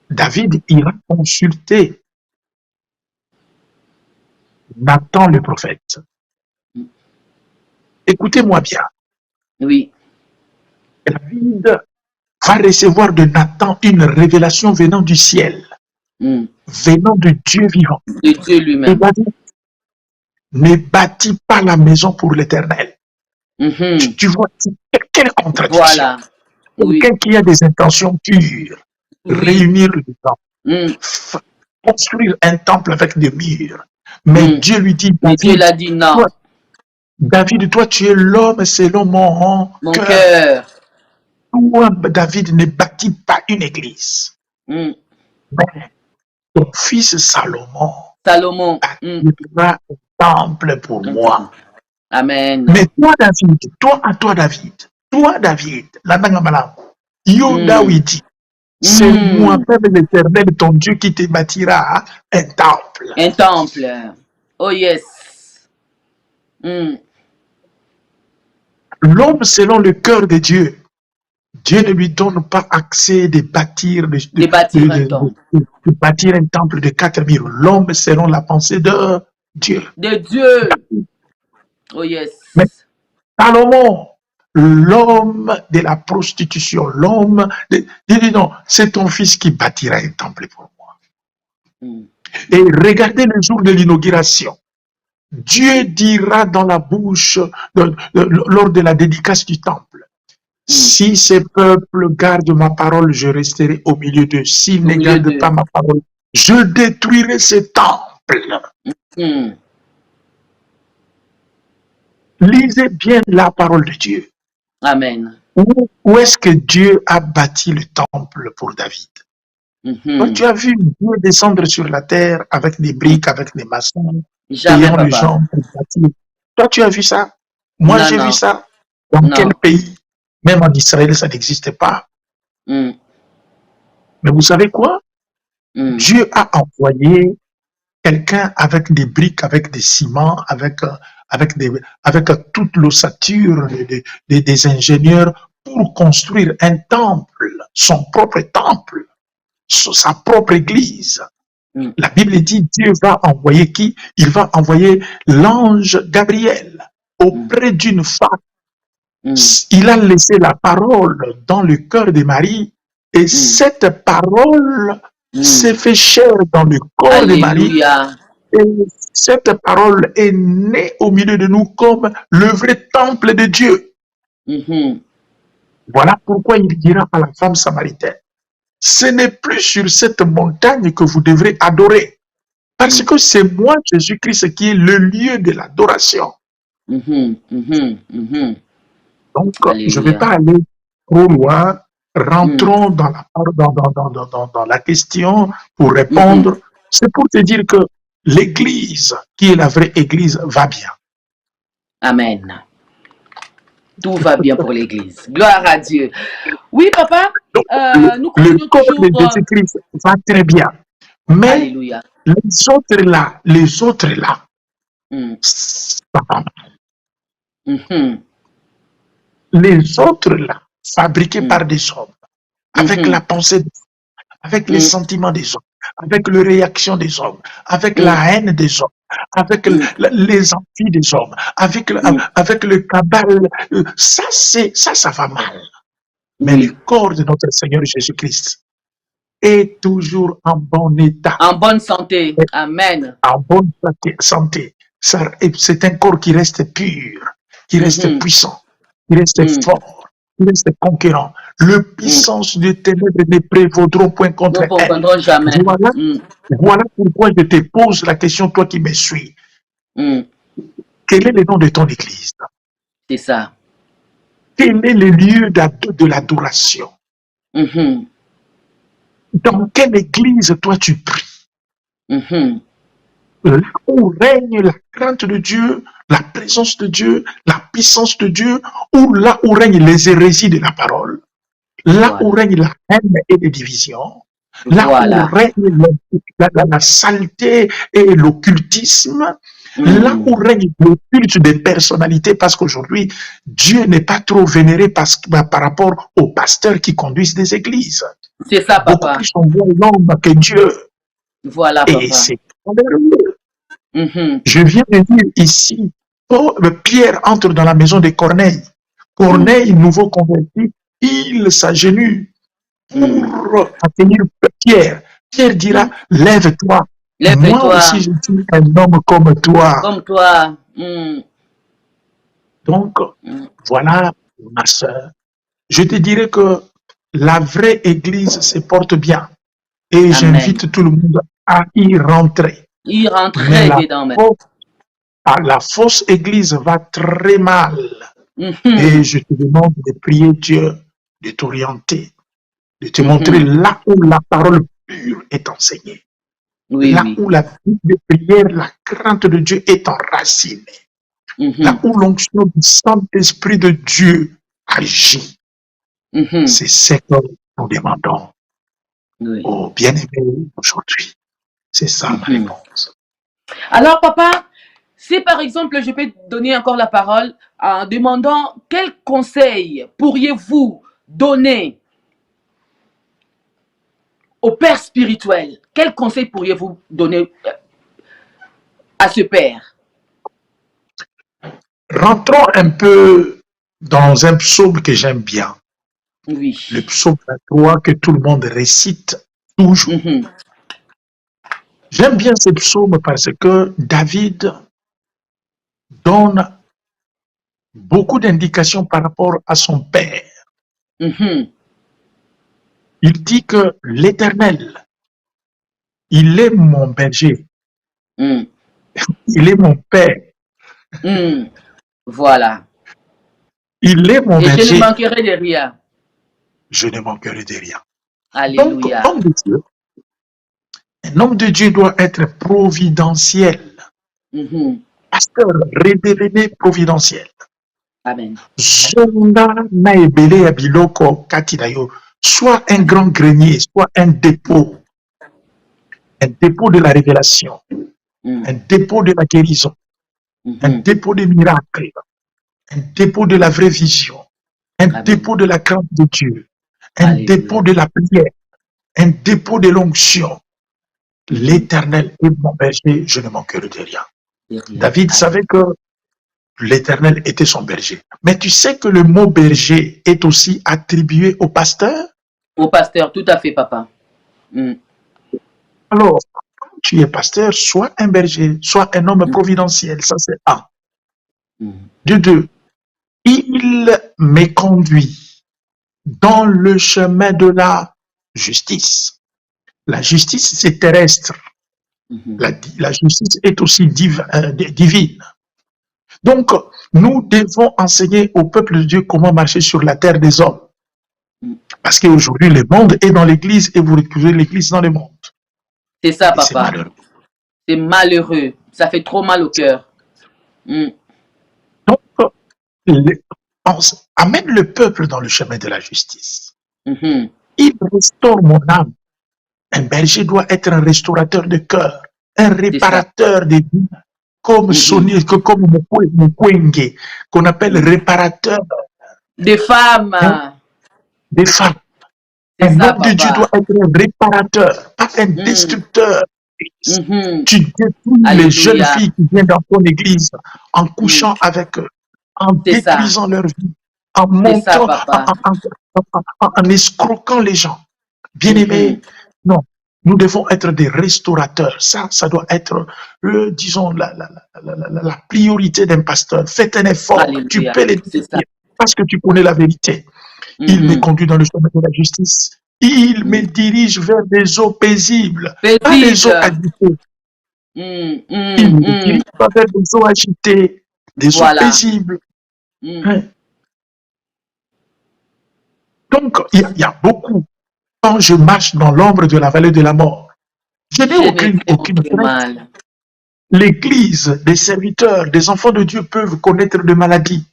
Speaker 2: David ira consulter Nathan le prophète. Écoutez-moi bien.
Speaker 1: Oui.
Speaker 2: David va recevoir de Nathan une révélation venant du ciel, venant de Dieu vivant.
Speaker 1: De Dieu lui-même.
Speaker 2: Et David ne bâtit pas la maison pour l'Éternel. Tu vois, quelle contradiction.
Speaker 1: Voilà.
Speaker 2: Quelqu'un qui a des intentions pures, réunir le temple, construire un temple avec des murs. Mais Dieu lui dit,
Speaker 1: David, Dieu l'a dit non.
Speaker 2: David, toi, tu es l'homme selon mon cœur. Toi, David, ne bâtis pas une église. Mais ton fils Salomon bâtira un temple pour moi.
Speaker 1: Amen.
Speaker 2: Mais toi, David, la Nangamala, Dawidi, c'est moi-même l'Éternel, ton Dieu, qui te bâtira un temple.
Speaker 1: Un temple. Oh yes.
Speaker 2: L'homme selon le cœur de Dieu, Dieu ne lui donne pas accès de bâtir, bâtir un temple de 4 murs. L'homme selon la pensée de Dieu.
Speaker 1: De Dieu. Oh yes.
Speaker 2: Mais Salomon, l'homme de la prostitution, l'homme, il dit non, c'est ton fils qui bâtira un temple pour moi. Et regardez le jour de l'inauguration. Dieu dira dans la bouche, lors de la dédicace du temple, si ces peuples gardent ma parole, je resterai au milieu d'eux. S'ils ne gardent pas ma parole, je détruirai ce temple. Lisez bien la parole de Dieu.
Speaker 1: Amen.
Speaker 2: Où est-ce que Dieu a bâti le temple pour David? Toi, tu as vu Dieu descendre sur la terre avec des briques, avec des maçons, payant les gens pour bâtir. Toi, tu as vu ça? Moi, j'ai vu ça. Dans quel pays? Même en Israël, ça n'existe pas. Mais vous savez quoi? Dieu a envoyé quelqu'un avec des briques, avec des ciments, avec toute l'ossature des ingénieurs pour construire un temple, son propre temple, sa propre église. La Bible dit Dieu va envoyer qui? Il va envoyer l'ange Gabriel auprès d'une femme. Il a laissé la parole dans le cœur de Marie et cette parole s'est fait chair dans le corps de Marie. Et cette parole est née au milieu de nous comme le vrai temple de Dieu. Voilà pourquoi il dira à la femme samaritaine, ce n'est plus sur cette montagne que vous devrez adorer, parce que c'est moi, Jésus-Christ, qui est le lieu de l'adoration. Donc, je ne vais pas aller trop loin. Rentrons dans la question pour répondre. C'est pour te dire que l'Église, qui est la vraie Église, va bien.
Speaker 1: Amen. Tout va bien pour l'Église. Gloire à Dieu. Oui, papa, nous
Speaker 2: le corps de Jésus-Christ va très bien. Mais
Speaker 1: Alléluia.
Speaker 2: les autres là, ça va mal. Les autres là, fabriqués par des hommes, avec la pensée, avec les sentiments des hommes, avec les réactions des hommes, avec la haine des hommes, avec les envies des hommes, avec le cabal, ça va mal. Mais le corps de notre Seigneur Jésus-Christ est toujours en bon état.
Speaker 1: En bonne santé. Amen.
Speaker 2: En bonne santé. C'est un corps qui reste pur, qui reste puissant, qui reste fort, qui reste conquérant. Le puissance des ténèbres ne prévaudront point contre elle.
Speaker 1: Jamais.
Speaker 2: Voilà pourquoi je te pose la question, toi qui me suis. Quel est le nom de ton église?
Speaker 1: C'est ça.
Speaker 2: Quel est le lieu de l'adoration? Dans quelle église toi tu pries?
Speaker 1: Mhm.
Speaker 2: Là où règne la crainte de Dieu, la présence de Dieu, la puissance de Dieu, ou là où règnent les hérésies de la parole, là où
Speaker 1: Voilà.
Speaker 2: règne la haine et les divisions, là où
Speaker 1: Voilà.
Speaker 2: règne la saleté et l'occultisme, là où
Speaker 1: Mhm.
Speaker 2: règne le culte des personnalités, parce qu'aujourd'hui, Dieu n'est pas trop vénéré par rapport aux pasteurs qui conduisent des églises.
Speaker 1: C'est ça,
Speaker 2: Beaucoup
Speaker 1: papa.
Speaker 2: plus on voit l'homme que Dieu.
Speaker 1: Voilà,
Speaker 2: Et
Speaker 1: papa.
Speaker 2: c'est scandaleux.
Speaker 1: Mhm.
Speaker 2: Je viens de dire ici, Pierre entre dans la maison de Corneille.
Speaker 1: Mhm.
Speaker 2: Corneille, nouveau converti, il s'agenouille
Speaker 1: Mhm.
Speaker 2: pour accueillir Pierre. Pierre dira,
Speaker 1: Mhm.
Speaker 2: lève-toi. Moi aussi,
Speaker 1: Lève-toi
Speaker 2: je suis un homme comme toi.
Speaker 1: comme toi. Mhm.
Speaker 2: Donc,
Speaker 1: Mhm.
Speaker 2: voilà, ma soeur. Je te dirais que la vraie église se porte bien. Et
Speaker 1: Amen.
Speaker 2: j'invite tout le monde à y rentrer.
Speaker 1: Il rentre
Speaker 2: Mais
Speaker 1: très dedans, même.
Speaker 2: la fausse église va très mal. Et
Speaker 1: Mhm.
Speaker 2: je te demande de prier Dieu, de t'orienter, de te montrer
Speaker 1: Mhm.
Speaker 2: là où la parole pure est enseignée,
Speaker 1: Oui,
Speaker 2: là
Speaker 1: oui.
Speaker 2: où la vie de prière, la crainte de Dieu est enracinée, là
Speaker 1: Mhm.
Speaker 2: où l'onction du Saint-Esprit de Dieu agit.
Speaker 1: Mhm.
Speaker 2: C'est ce que nous demandons
Speaker 1: Oui.
Speaker 2: aux bien-aimés aujourd'hui. C'est ça ma
Speaker 1: Mhm.
Speaker 2: réponse.
Speaker 1: Alors, papa, si par exemple, je peux te donner encore la parole en demandant quel conseil pourriez-vous donner au père spirituel? Quel conseil pourriez-vous donner à ce père?
Speaker 2: Rentrons un peu dans un psaume que j'aime bien, le
Speaker 1: Oui.
Speaker 2: psaume 23 que tout le monde récite toujours.
Speaker 1: Mhm.
Speaker 2: J'aime bien ce psaume parce que David donne beaucoup d'indications par rapport à son père.
Speaker 1: Mhm.
Speaker 2: Il dit que l'Éternel, il est mon berger,
Speaker 1: Mhm.
Speaker 2: il est mon père,
Speaker 1: Mhm. Voilà.
Speaker 2: il est mon
Speaker 1: Et je ne
Speaker 2: berger,
Speaker 1: manquerai de rien.
Speaker 2: je ne manquerai de rien. Donc,
Speaker 1: Alléluia.
Speaker 2: un homme de Dieu doit être providentiel,
Speaker 1: Mhm.
Speaker 2: pasteur révélé providentiel.
Speaker 1: Amen.
Speaker 2: Zonda na ebele ya biloko kati na yo, soit un grand grenier, soit un dépôt de la révélation, un
Speaker 1: Mhm.
Speaker 2: dépôt de la guérison, un
Speaker 1: Mhm.
Speaker 2: dépôt de miracles, un dépôt de la vraie vision, un
Speaker 1: Amen.
Speaker 2: dépôt de la crainte de Dieu, un dépôt
Speaker 1: Alléluia.
Speaker 2: de la prière, un dépôt de l'onction.
Speaker 1: Mhm.
Speaker 2: L'Éternel est mon berger, je ne manquerai de rien.
Speaker 1: De rien.
Speaker 2: David
Speaker 1: Amen.
Speaker 2: savait que l'Éternel était son berger. Mais tu sais que le mot berger est aussi attribué au pasteur?
Speaker 1: Au pasteur, tout à fait, papa. Mhm.
Speaker 2: Alors, quand tu es pasteur, sois un berger, sois un homme
Speaker 1: Mhm.
Speaker 2: providentiel, ça c'est un.
Speaker 1: Mhm.
Speaker 2: De deux, il me conduit dans le chemin de la justice. La justice, c'est terrestre.
Speaker 1: Mhm.
Speaker 2: La justice est aussi divine. Donc, nous devons enseigner au peuple de Dieu comment marcher sur la terre des hommes.
Speaker 1: Mhm.
Speaker 2: Parce qu'aujourd'hui, le monde est dans l'église et vous retrouvez l'église dans le monde.
Speaker 1: C'est ça,
Speaker 2: Et c'est
Speaker 1: papa.
Speaker 2: malheureux.
Speaker 1: C'est malheureux. Ça fait trop mal au cœur. Mhm.
Speaker 2: Donc, amène le peuple dans le chemin de la justice.
Speaker 1: Mhm.
Speaker 2: Il restaure mon âme. Un berger doit être un restaurateur de cœur, un
Speaker 1: C'est ça.
Speaker 2: réparateur des vies, comme
Speaker 1: Mhm.
Speaker 2: comme Mukwege, qu'on appelle
Speaker 1: Mhm.
Speaker 2: réparateur,
Speaker 1: Des
Speaker 2: hein,
Speaker 1: femmes.
Speaker 2: des femmes.
Speaker 1: C'est
Speaker 2: Un
Speaker 1: ça,
Speaker 2: homme de Dieu doit
Speaker 1: papa.
Speaker 2: être un réparateur, pas un
Speaker 1: Mhm.
Speaker 2: destructeur.
Speaker 1: Mhm.
Speaker 2: Tu détruis les jeunes
Speaker 1: Alléluia.
Speaker 2: filles qui viennent dans ton église en
Speaker 1: Mhm.
Speaker 2: couchant avec eux, en
Speaker 1: C'est ça.
Speaker 2: détruisant leur vie, en
Speaker 1: C'est ça,
Speaker 2: montrant,
Speaker 1: papa.
Speaker 2: en escroquant les gens.
Speaker 1: Mhm.
Speaker 2: Bien-aimés, non. Nous devons être des restaurateurs. Ça doit être, disons, la priorité d'un pasteur. Faites un effort. Tu
Speaker 1: Alléluia.
Speaker 2: peux les
Speaker 1: C'est ça.
Speaker 2: devenir parce que tu connais la vérité. Il me
Speaker 1: Mhm.
Speaker 2: conduit dans le chemin de la justice. Il me
Speaker 1: Mhm.
Speaker 2: dirige vers des eaux paisibles, pas des eaux
Speaker 1: Paisible.
Speaker 2: agitées.
Speaker 1: Mhm.
Speaker 2: Il
Speaker 1: Mhm.
Speaker 2: me
Speaker 1: Mhm.
Speaker 2: dirige pas vers des eaux agitées, des eaux
Speaker 1: Voilà.
Speaker 2: paisibles.
Speaker 1: Mhm.
Speaker 2: Hein. Donc, il y a beaucoup. quand je marche dans l'ombre de la vallée de la mort, je n'ai
Speaker 1: Je ne
Speaker 2: aucune
Speaker 1: fais aucun
Speaker 2: crainte.
Speaker 1: mal.
Speaker 2: L'Église, des serviteurs, des enfants de Dieu peuvent connaître des maladies,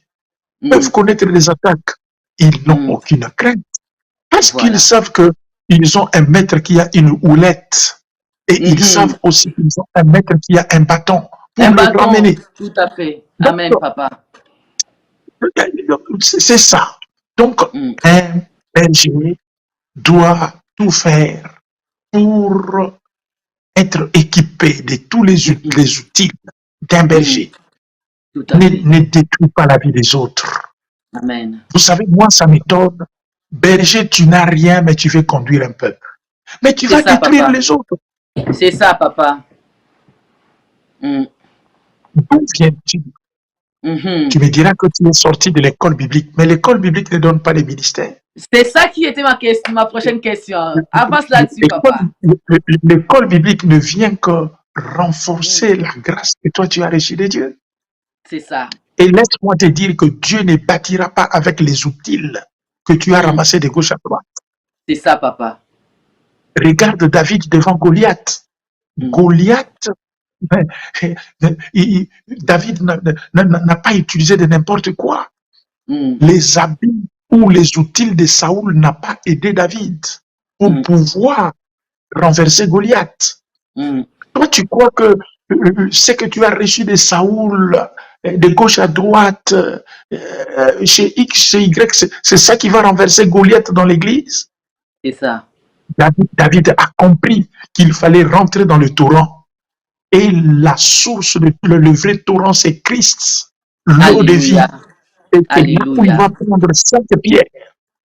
Speaker 2: peuvent
Speaker 1: Mm,
Speaker 2: connaître des attaques. Ils n'ont
Speaker 1: mm.
Speaker 2: aucune crainte parce qu'ils
Speaker 1: Voilà.
Speaker 2: savent qu'ils ont un maître qui a une houlette et ils
Speaker 1: Mhm.
Speaker 2: savent aussi qu'ils ont un maître qui a un bâton pour
Speaker 1: Un
Speaker 2: le
Speaker 1: bâton,
Speaker 2: ramener.
Speaker 1: tout à fait.
Speaker 2: Donc,
Speaker 1: Amen, papa.
Speaker 2: c'est ça. Donc,
Speaker 1: Mm,
Speaker 2: un berger doit tout faire pour être équipé de tous les outils d'un
Speaker 1: mm.
Speaker 2: berger.
Speaker 1: Tout à fait.
Speaker 2: Ne détruis pas la vie des autres.
Speaker 1: Amen.
Speaker 2: Vous savez, moi, ça m'étonne. Berger, tu n'as rien, mais tu veux conduire un peuple. Mais tu
Speaker 1: C'est
Speaker 2: vas
Speaker 1: ça,
Speaker 2: détruire
Speaker 1: papa.
Speaker 2: les autres.
Speaker 1: C'est ça, papa. Mm,
Speaker 2: D'où viens-tu?
Speaker 1: mhm.
Speaker 2: Tu me diras que tu es sorti de l'école biblique, mais l'école biblique ne donne pas les ministères.
Speaker 1: C'est ça qui était ma prochaine question. Avance là-dessus, papa.
Speaker 2: L'école biblique ne vient que renforcer la grâce que toi tu as reçue de Dieu.
Speaker 1: C'est ça.
Speaker 2: Et laisse-moi te dire que Dieu ne bâtira pas avec les outils que tu as ramassés de gauche à droite.
Speaker 1: C'est ça, papa.
Speaker 2: Regarde David devant Goliath. Goliath, David n'a pas utilisé de n'importe quoi. Les habits ou les outils de Saoul n'ont pas aidé David pour pouvoir renverser Goliath. Toi, tu crois que ce que tu as reçu de Saoul, de gauche à droite, chez X, chez Y, c'est ça qui va renverser Goliath dans l'église?
Speaker 1: C'est ça.
Speaker 2: David a compris qu'il fallait rentrer dans le torrent. Et la source, le vrai torrent, c'est Christ, l'eau de vie. Et c'est là où il va prendre 5 pierres.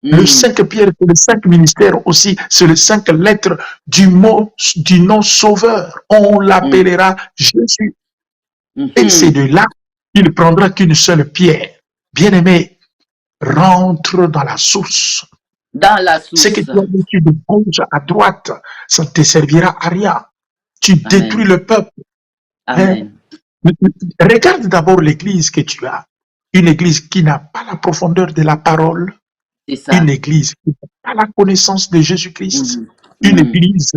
Speaker 2: Le 5 pierres, c'est le 5 ministères aussi, c'est les 5 lettres du mot, du nom sauveur. On l'appellera Jésus. Et c'est de là qu'il prendra qu'une seule pierre. Bien-aimé, rentre dans la source.
Speaker 1: Dans la source.
Speaker 2: Ce que tu as reçu de gauche à droite, ça ne te servira à rien. Tu détruis le peuple.
Speaker 1: Amen.
Speaker 2: Regarde d'abord l'église que tu as. Une église qui n'a pas la profondeur de la parole. Une église qui n'a pas la connaissance de Jésus-Christ. Une église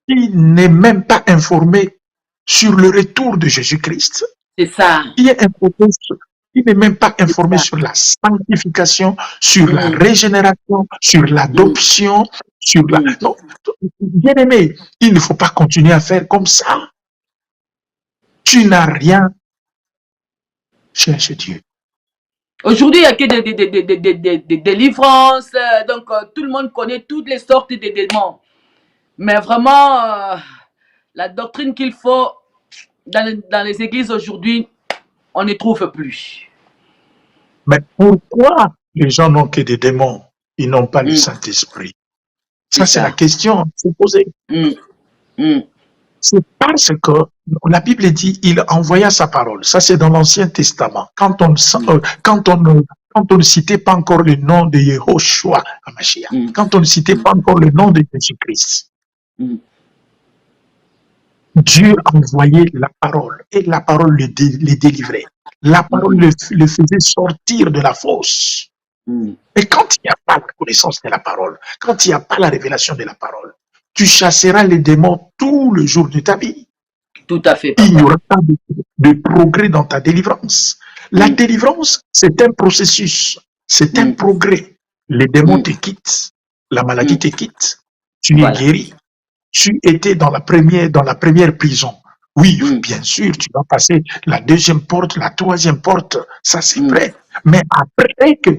Speaker 2: qui n'est même pas informée sur le retour de Jésus-Christ.
Speaker 1: C'est ça.
Speaker 2: Qui n'est même pas informée sur la sanctification, sur la régénération, sur l'adoption, sur la... Non, bien aimé, il ne faut pas continuer à faire comme ça. Tu n'as rien. Cherche Dieu.
Speaker 1: Aujourd'hui, il n'y a que des délivrances. Donc, tout le monde connaît toutes les sortes de démons. Mais vraiment, la doctrine qu'il faut dans les églises aujourd'hui, on ne trouve plus.
Speaker 2: Mais pourquoi les gens n'ont que des démons? Ils n'ont pas le Saint-Esprit. Ça, c'est la question à se poser. C'est parce que la Bible dit il envoya sa parole. Ça, c'est dans l'Ancien Testament. Quand on ne citait pas encore le nom de Yehoshua Hamashiach, quand on ne citait pas encore le nom de Jésus-Christ, Dieu envoyait la parole et la parole les délivrait. La parole le faisait sortir de la fosse. Et quand il n'y a pas la connaissance de la parole, quand il n'y a pas la révélation de la parole, tu chasseras les démons tout le jour de ta vie.
Speaker 1: Tout à fait, papa.
Speaker 2: Il n'y aura pas de progrès dans ta délivrance. La délivrance, c'est un processus, c'est un progrès. Les démons te quittent, la maladie te quitte, tu es guéri. Tu étais dans la première prison. Oui, bien sûr, tu vas passer la deuxième porte, la troisième porte, ça c'est vrai. Mais après que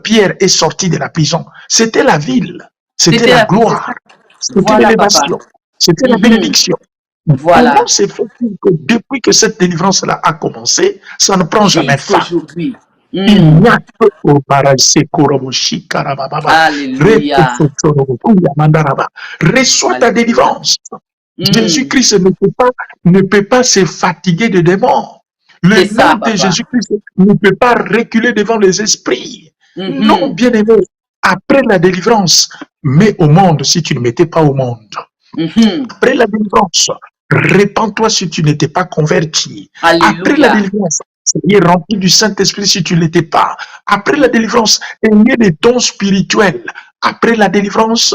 Speaker 2: Pierre est sorti de la prison, c'était la ville, c'était la gloire, c'était l'élévation, c'était la bénédiction.
Speaker 1: Voilà.
Speaker 2: Comment c'est fait que depuis que cette délivrance-là a commencé, ça ne prend jamais fin? Il n'y a que au Baraïse Koromoshi Karababa. Reçois ta délivrance. Jésus-Christ ne peut pas se fatiguer de démons. Le nom de Jésus-Christ ne peut pas reculer devant les esprits. Non, bien aimé, après la délivrance, mets au monde si tu ne mettais pas au monde. Après la délivrance, répands-toi si tu n'étais pas converti.
Speaker 1: Alléluia.
Speaker 2: Après la délivrance, soyez rempli du Saint-Esprit si tu ne l'étais pas. Après la délivrance, ayez des dons spirituels. Après la délivrance,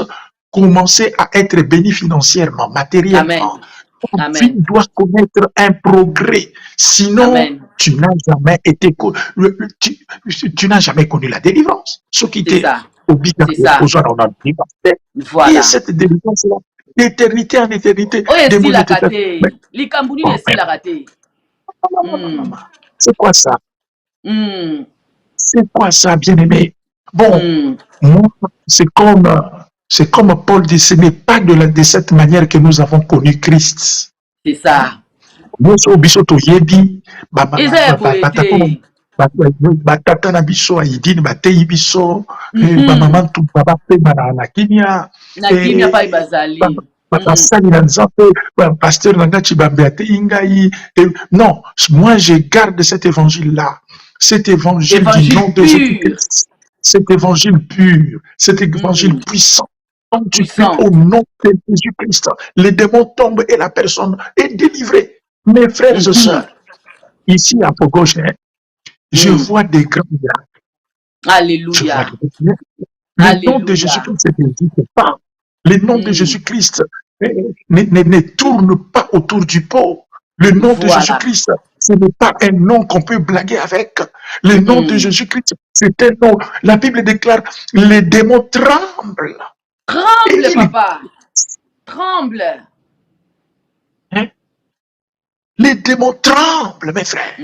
Speaker 2: commencer à être béni financièrement, matériellement,
Speaker 1: Amen.
Speaker 2: ton
Speaker 1: Amen.
Speaker 2: vie doit connaître un progrès. Sinon,
Speaker 1: Amen.
Speaker 2: tu n'as jamais été, tu n'as jamais connu la délivrance. Ce qui
Speaker 1: C'est
Speaker 2: t'est
Speaker 1: ça.
Speaker 2: obligatoire,
Speaker 1: C'est ça.
Speaker 2: besoin d'en délivrance. Et
Speaker 1: Voilà.
Speaker 2: cette délivrance-là, d'éternité en éternité,
Speaker 1: Oh, et
Speaker 2: des
Speaker 1: si
Speaker 2: mots
Speaker 1: la
Speaker 2: de tes pères.
Speaker 1: raté.
Speaker 2: Mais,
Speaker 1: Les Cambounis,
Speaker 2: bon,
Speaker 1: et si la raté.
Speaker 2: c'est quoi ça?
Speaker 1: Mm.
Speaker 2: C'est quoi ça, bien-aimé? Bon,
Speaker 1: Mm.
Speaker 2: moi, c'est comme Paul dit, ce n'est pas de cette manière que nous avons connu Christ.
Speaker 1: C'est ça.
Speaker 2: Nyonso biso toyebi
Speaker 1: Eza ya boye
Speaker 2: batata na biso ayidini bateyi biso bamama ntumba bapema na kimia
Speaker 1: na kimia pa bazali
Speaker 2: basali na nzambe pasteur na nga Chibambe ateyi ngai. Non, moi je garde cet évangile là, cet évangile du nom de Jésus-Christ, cet évangile pur, cet évangile puissant. Quand tu pries au nom de Jésus-Christ, les démons tombent et la personne est délivrée. Mes frères et sœurs, ici à Pogos, je vois des grands miracles.
Speaker 1: Alléluia.
Speaker 2: Le nom de Jésus-Christ n'existe pas. Le nom de Jésus-Christ ne tourne pas autour du pot. Le nom de Jésus-Christ, ce n'est pas un nom qu'on peut blaguer avec. Le nom de Jésus-Christ, c'est un nom. La Bible déclare, les démons tremblent.
Speaker 1: Tremble, papa. Tremble.
Speaker 2: Hein? Les démons tremblent, mes frères.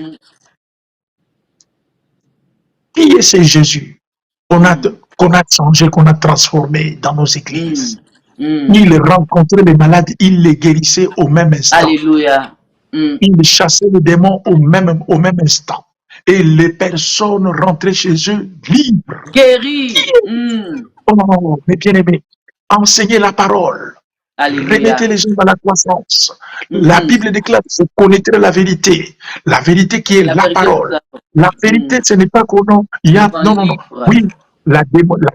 Speaker 2: Qui est ce Jésus qu'on a changé, qu'on a transformé dans nos églises? Il rencontrait les malades, il les guérissait au même instant.
Speaker 1: Alléluia.
Speaker 2: Il chassait les démons au même instant. Et les personnes rentraient chez eux libres.
Speaker 1: Guéris.
Speaker 2: Oh, mes bien-aimés, enseignez la parole.
Speaker 1: Alléluia.
Speaker 2: Remettez les gens dans la croissance. La Bible déclare, vous connaîtrez la vérité. La vérité qui est la parole. La vérité, ce n'est pas qu'on il y a... Non. Oui, la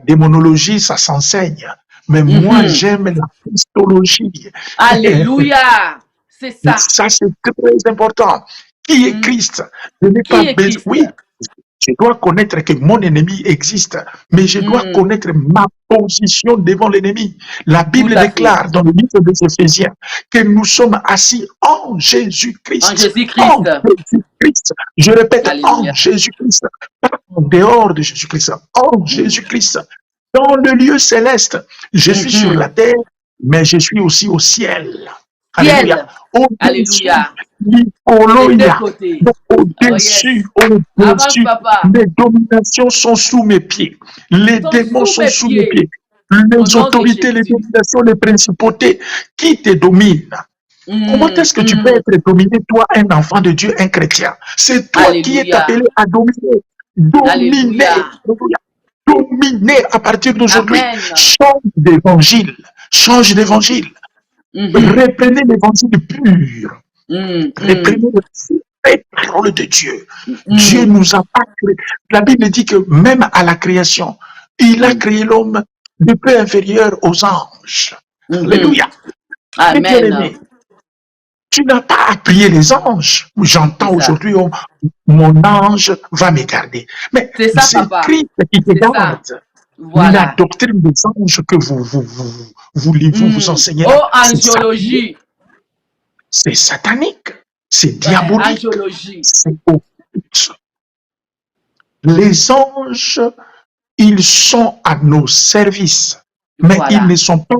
Speaker 2: démonologie, ça s'enseigne. Mais moi, j'aime la christologie.
Speaker 1: Alléluia. C'est ça.
Speaker 2: Ça, c'est très important. Qui est Christ? Je n'ai pas besoin. Oui, je dois connaître que mon ennemi existe, mais je dois connaître ma position devant l'ennemi. La Bible déclare dans le livre des Éphésiens que nous sommes assis en Jésus-Christ.
Speaker 1: En Jésus-Christ.
Speaker 2: En Jésus-Christ. Je répète,
Speaker 1: Alléluia.
Speaker 2: en Jésus-Christ. Pas en dehors de Jésus-Christ. En Jésus-Christ. Dans le lieu céleste. Je suis sur la terre, mais je suis aussi au ciel. Alléluia.
Speaker 1: Alléluia.
Speaker 2: Au-dessus, les dominations sont sous mes pieds. Les démons sont sous mes pieds. Les autorités, les dominations, les principautés qui te dominent. Comment est-ce que tu peux être dominé, toi, un enfant de Dieu, un chrétien? C'est toi qui es appelé à dominer. Dominer. Dominer à partir d'aujourd'hui. Change d'évangile. Change d'évangile. Reprenez l'évangile pur. Reprenez les paroles de Dieu. Dieu nous a pas créé. La Bible dit que même à la création, il a créé l'homme de peu inférieur aux anges. Alléluia.
Speaker 1: Amen.
Speaker 2: Tu n'as pas à prier les anges. J'entends aujourd'hui, mon ange va me garder. Mais c'est Christ qui te garde. Voilà. La doctrine des anges que vous enseignez.
Speaker 1: Oh, angiologie.
Speaker 2: C'est satanique. C'est diabolique. C'est occulte. Les anges, ils sont à nos services. Mais ils ne sont pas,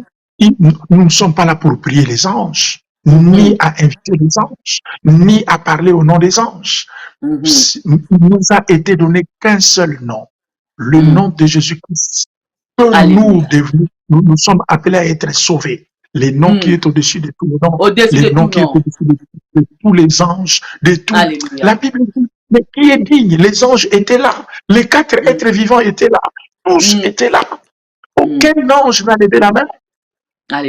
Speaker 2: nous ne sommes pas là pour prier les anges, ni à inviter les anges, ni à parler au nom des anges. Il nous a été donné qu'un seul nom, le nom de Jésus-Christ. Nous sommes appelés à être sauvés. Les noms qui est au-dessus de tous les noms, les noms qui est au-dessus de tous les anges, de tout. La Bible dit, mais qui est digne? Les anges étaient là, les 4 êtres vivants étaient là, tous étaient là. Aucun ange n'a levé la main,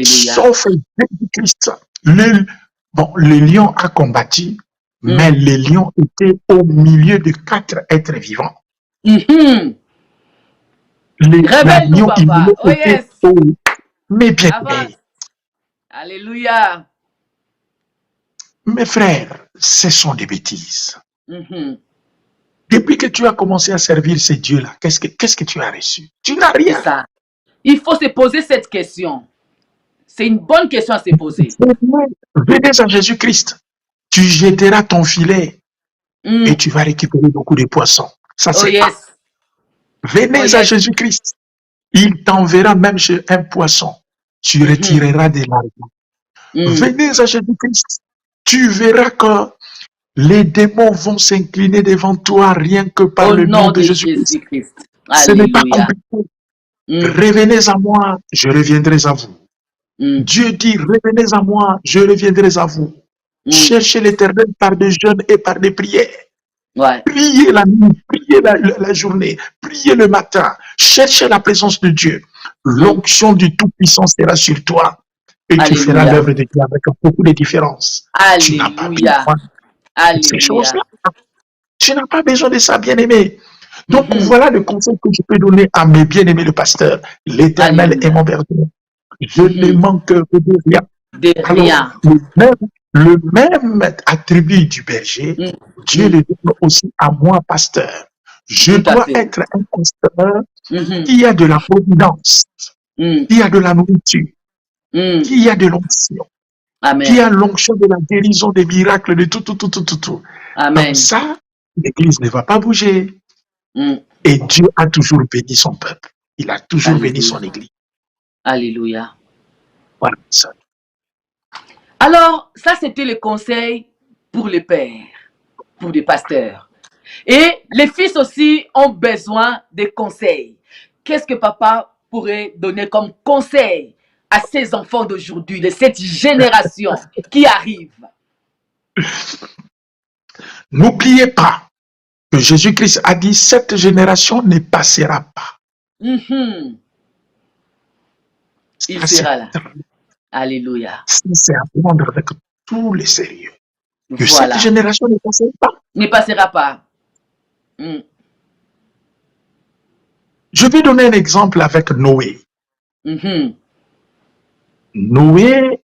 Speaker 2: sauf Jésus-Christ. Le lion a combattu, mais le lion était au milieu de 4 êtres vivants. L'agneau immolé était au... Mais bien,
Speaker 1: alléluia.
Speaker 2: Mes frères, ce sont des bêtises. Depuis que tu as commencé à servir ces dieux-là, qu'est-ce que tu as reçu? Tu n'as rien.
Speaker 1: Ça. Il faut se poser cette question. C'est une bonne question à se poser.
Speaker 2: Venez à Jésus-Christ. Tu jeteras ton filet et tu vas récupérer beaucoup de poissons. Ça, c'est pas. Venez à Jésus-Christ. Il t'enverra même chez un poisson. Tu retireras des larmes. Venez à Jésus-Christ. Tu verras que les démons vont s'incliner devant toi rien que par le nom de Jésus-Christ. Ce n'est pas compliqué. Revenez à moi, je reviendrai à vous. Dieu dit, revenez à moi, je reviendrai à vous. Cherchez l'Éternel par des jeûnes et par des prières. Priez la nuit, priez la journée, priez le matin. Cherchez la présence de Dieu. L'onction du Tout-Puissant sera sur toi. Et tu feras l'œuvre de Dieu avec beaucoup de différences. Tu n'as pas besoin de ces choses-là. Tu n'as pas besoin de ça, bien-aimé. Donc, voilà le conseil que je peux donner à mes bien-aimés le pasteur. L'Éternel est mon berger. Je ne manque de rien. Alors, le même attribut du berger, Dieu le donne aussi à moi, pasteur. Je dois être un pasteur qui a de la providence, qui a de la nourriture, qui a de l'onction, qui a l'onction de la guérison, des miracles, de tout.
Speaker 1: Amen.
Speaker 2: Comme ça, l'Église ne va pas bouger. Et Dieu a toujours béni son peuple. Il a toujours béni son Église.
Speaker 1: Alléluia.
Speaker 2: Voilà ça.
Speaker 1: Alors, ça c'était le conseil pour les pères, pour les pasteurs. Et les fils aussi ont besoin de conseils. Qu'est-ce que papa pourrait donner comme conseil à ces enfants d'aujourd'hui, de cette génération qui arrive?
Speaker 2: N'oubliez pas que Jésus-Christ a dit, cette génération ne passera pas.
Speaker 1: Il sera là. Alléluia.
Speaker 2: C'est à prendre avec tout le sérieux. Que cette génération ne passera pas.
Speaker 1: Ne passera pas.
Speaker 2: Je vais donner un exemple avec Noé. Noé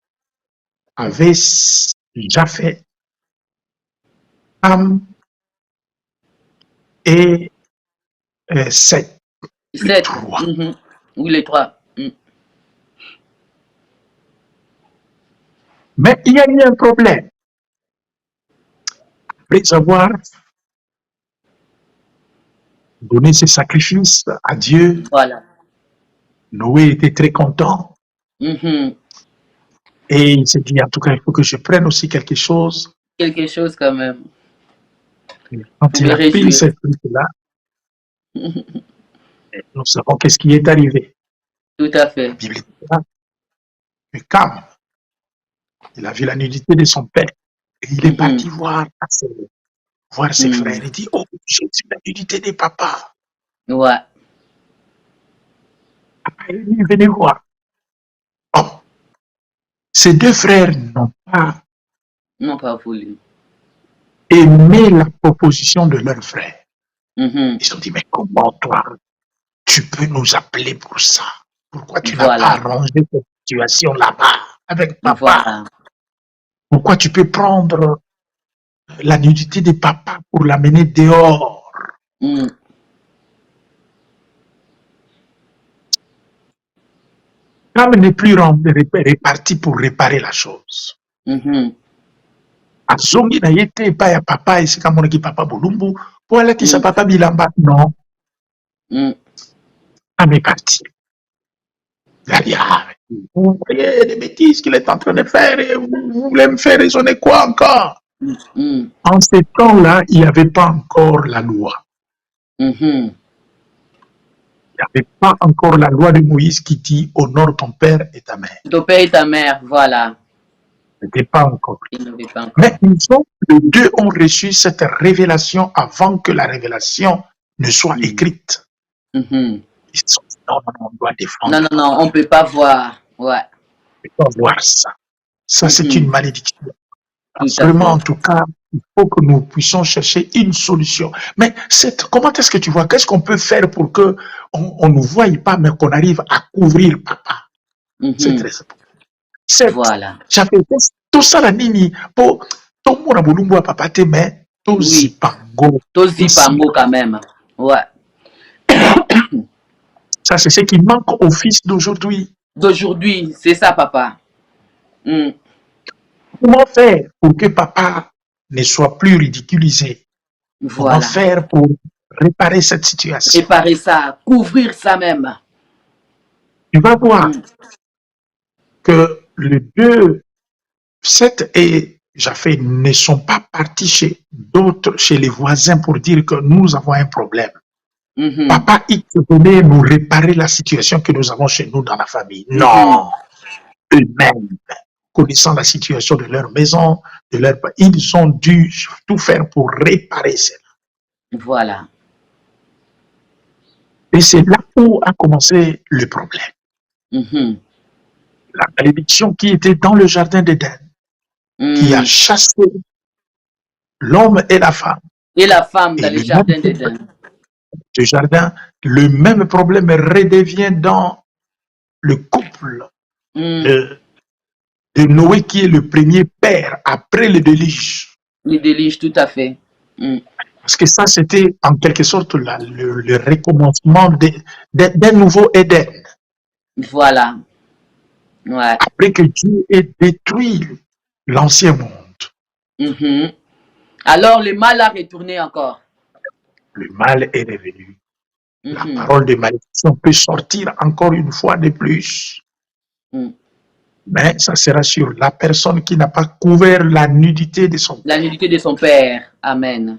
Speaker 2: avait Japheth, Ham et Seth. Les trois.
Speaker 1: Oui, les trois.
Speaker 2: Mais il y a eu un problème. Après avoir donné ses sacrifices à Dieu, Noé était très content. Et il s'est dit, en tout cas, il faut que je prenne aussi quelque chose.
Speaker 1: Quelque chose quand même.
Speaker 2: Quand il a pris cette truc-là, nous savons qu'est-ce qui est arrivé.
Speaker 1: Tout à fait.
Speaker 2: La Bible dit là, que Cam, il a vu la nudité de son père. Et il est parti voir ses frères. Il dit, oh, j'ai vu la nudité de papa.
Speaker 1: Ouais.
Speaker 2: Après, il venait voir. Oh, ces deux frères n'ont pas
Speaker 1: voulu
Speaker 2: aimer la proposition de leur frère. Ils ont dit, mais comment toi, tu peux nous appeler pour ça? Pourquoi tu n'as pas arrangé cette situation là-bas avec papa? Pourquoi tu peux prendre la nudité de papa pour l'amener dehors? Comme n'est plus réparti pour réparer la chose. Azongi na yete pa ya papa esi kamona ki papa bolumbu pour aller sa papa bilamba non. Est parti. Vous voyez les bêtises qu'il est en train de faire et vous voulez me faire raisonner quoi encore? En ce temps-là, il n'y avait pas encore la loi. Il n'y avait pas encore la loi de Moïse qui dit honore ton père et ta mère.
Speaker 1: Ton père et ta mère, voilà.
Speaker 2: N'était pas encore. Mais les deux ont reçu cette révélation avant que la révélation ne soit écrite. Ils sont dit, non, on doit défendre.
Speaker 1: Non, on ne peut pas voir. Ouais.
Speaker 2: On ne peut pas voir ça. Ça, c'est une malédiction. Vraiment, en tout cas, il faut que nous puissions chercher une solution. Mais comment est-ce que tu vois? Qu'est-ce qu'on peut faire pour qu'on ne nous voie pas, mais qu'on arrive à couvrir papa? C'est très important.
Speaker 1: Voilà.
Speaker 2: J'avais tout ça la nini pour tout le monde a voulu voir papa te mais tout zipango.
Speaker 1: Tout zipango quand même. Ouais.
Speaker 2: Ça c'est ce qui manque aux fils d'aujourd'hui.
Speaker 1: D'aujourd'hui, c'est ça papa. Mm.
Speaker 2: Comment faire pour que papa ne soit plus ridiculisé? Comment
Speaker 1: Voilà.
Speaker 2: faire pour réparer cette situation?
Speaker 1: Réparer ça, couvrir ça même.
Speaker 2: Tu vas voir
Speaker 1: Mm.
Speaker 2: que les deux, Seth et Japheth, ne sont pas partis chez d'autres, chez les voisins pour dire que nous avons un problème.
Speaker 1: Mhm.
Speaker 2: Papa X venait nous réparer la situation que nous avons chez nous dans la famille.
Speaker 1: Mhm.
Speaker 2: Non, eux-mêmes, connaissant la situation de leur maison, ils ont dû tout faire pour réparer cela.
Speaker 1: Voilà.
Speaker 2: Et c'est là où a commencé le problème.
Speaker 1: Mhm.
Speaker 2: La malédiction qui était dans le jardin d'Éden, qui a
Speaker 1: Mm.
Speaker 2: chassé l'homme et la femme.
Speaker 1: Et la femme
Speaker 2: Et
Speaker 1: dans le
Speaker 2: le même
Speaker 1: jardin d'Éden.
Speaker 2: jardin, le même problème redevient dans le couple
Speaker 1: Mm.
Speaker 2: de Noé, qui est le premier père après le déluge.
Speaker 1: Les déliges, tout à fait. Mm.
Speaker 2: Parce que ça, c'était en quelque sorte le recommencement d'un nouveau Éden.
Speaker 1: Voilà. Ouais.
Speaker 2: Après que Dieu ait détruit l'ancien monde,
Speaker 1: Mhm. Alors le mal a retourné encore.
Speaker 2: le mal est revenu. La
Speaker 1: Mhm.
Speaker 2: parole de malédiction peut sortir encore une fois de plus.
Speaker 1: Mm.
Speaker 2: Mais ça sera sur la personne qui n'a pas couvert la nudité de son
Speaker 1: La
Speaker 2: père.
Speaker 1: nudité de son père. Amen.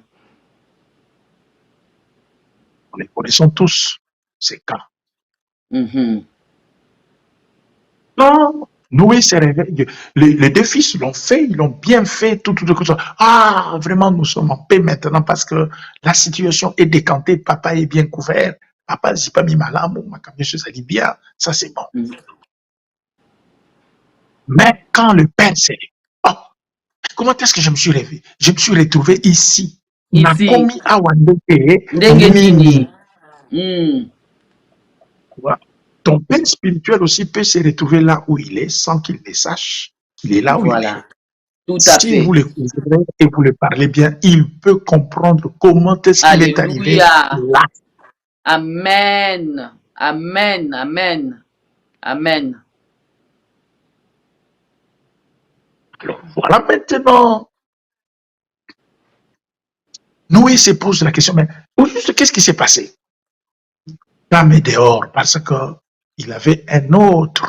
Speaker 2: Nous les connaissons tous, ces cas.
Speaker 1: Mhm.
Speaker 2: Non, Noé s'est réveillé. Les deux fils l'ont fait, ils l'ont bien fait, tout. Ah, vraiment, nous sommes en paix maintenant parce que la situation est décantée, papa est bien couvert, papa n'a pas mis malamu, ma camion se salit bien, ça c'est bon.
Speaker 1: Mm.
Speaker 2: Mais quand le père s'est dit, oh, comment est-ce que je me suis réveillé? Je me suis retrouvé ici.
Speaker 1: Ici.
Speaker 2: Nakomi Awandeke
Speaker 1: Ndenge
Speaker 2: Nini.
Speaker 1: nini. Mm.
Speaker 2: Ton père spirituel aussi peut se retrouver là où il est sans qu'il ne sache qu'il est là où il est.
Speaker 1: Voilà. Tout à
Speaker 2: Si vous
Speaker 1: fait.
Speaker 2: le couvrez et vous le parlez bien, il peut comprendre comment est-ce qu'il est arrivé
Speaker 1: Alléluia.
Speaker 2: là.
Speaker 1: Amen. Amen. Amen. Amen.
Speaker 2: Alors voilà maintenant, Noé se pose la question, mais au juste, qu'est-ce qui s'est passé? Cam est dehors parce que il avait un autre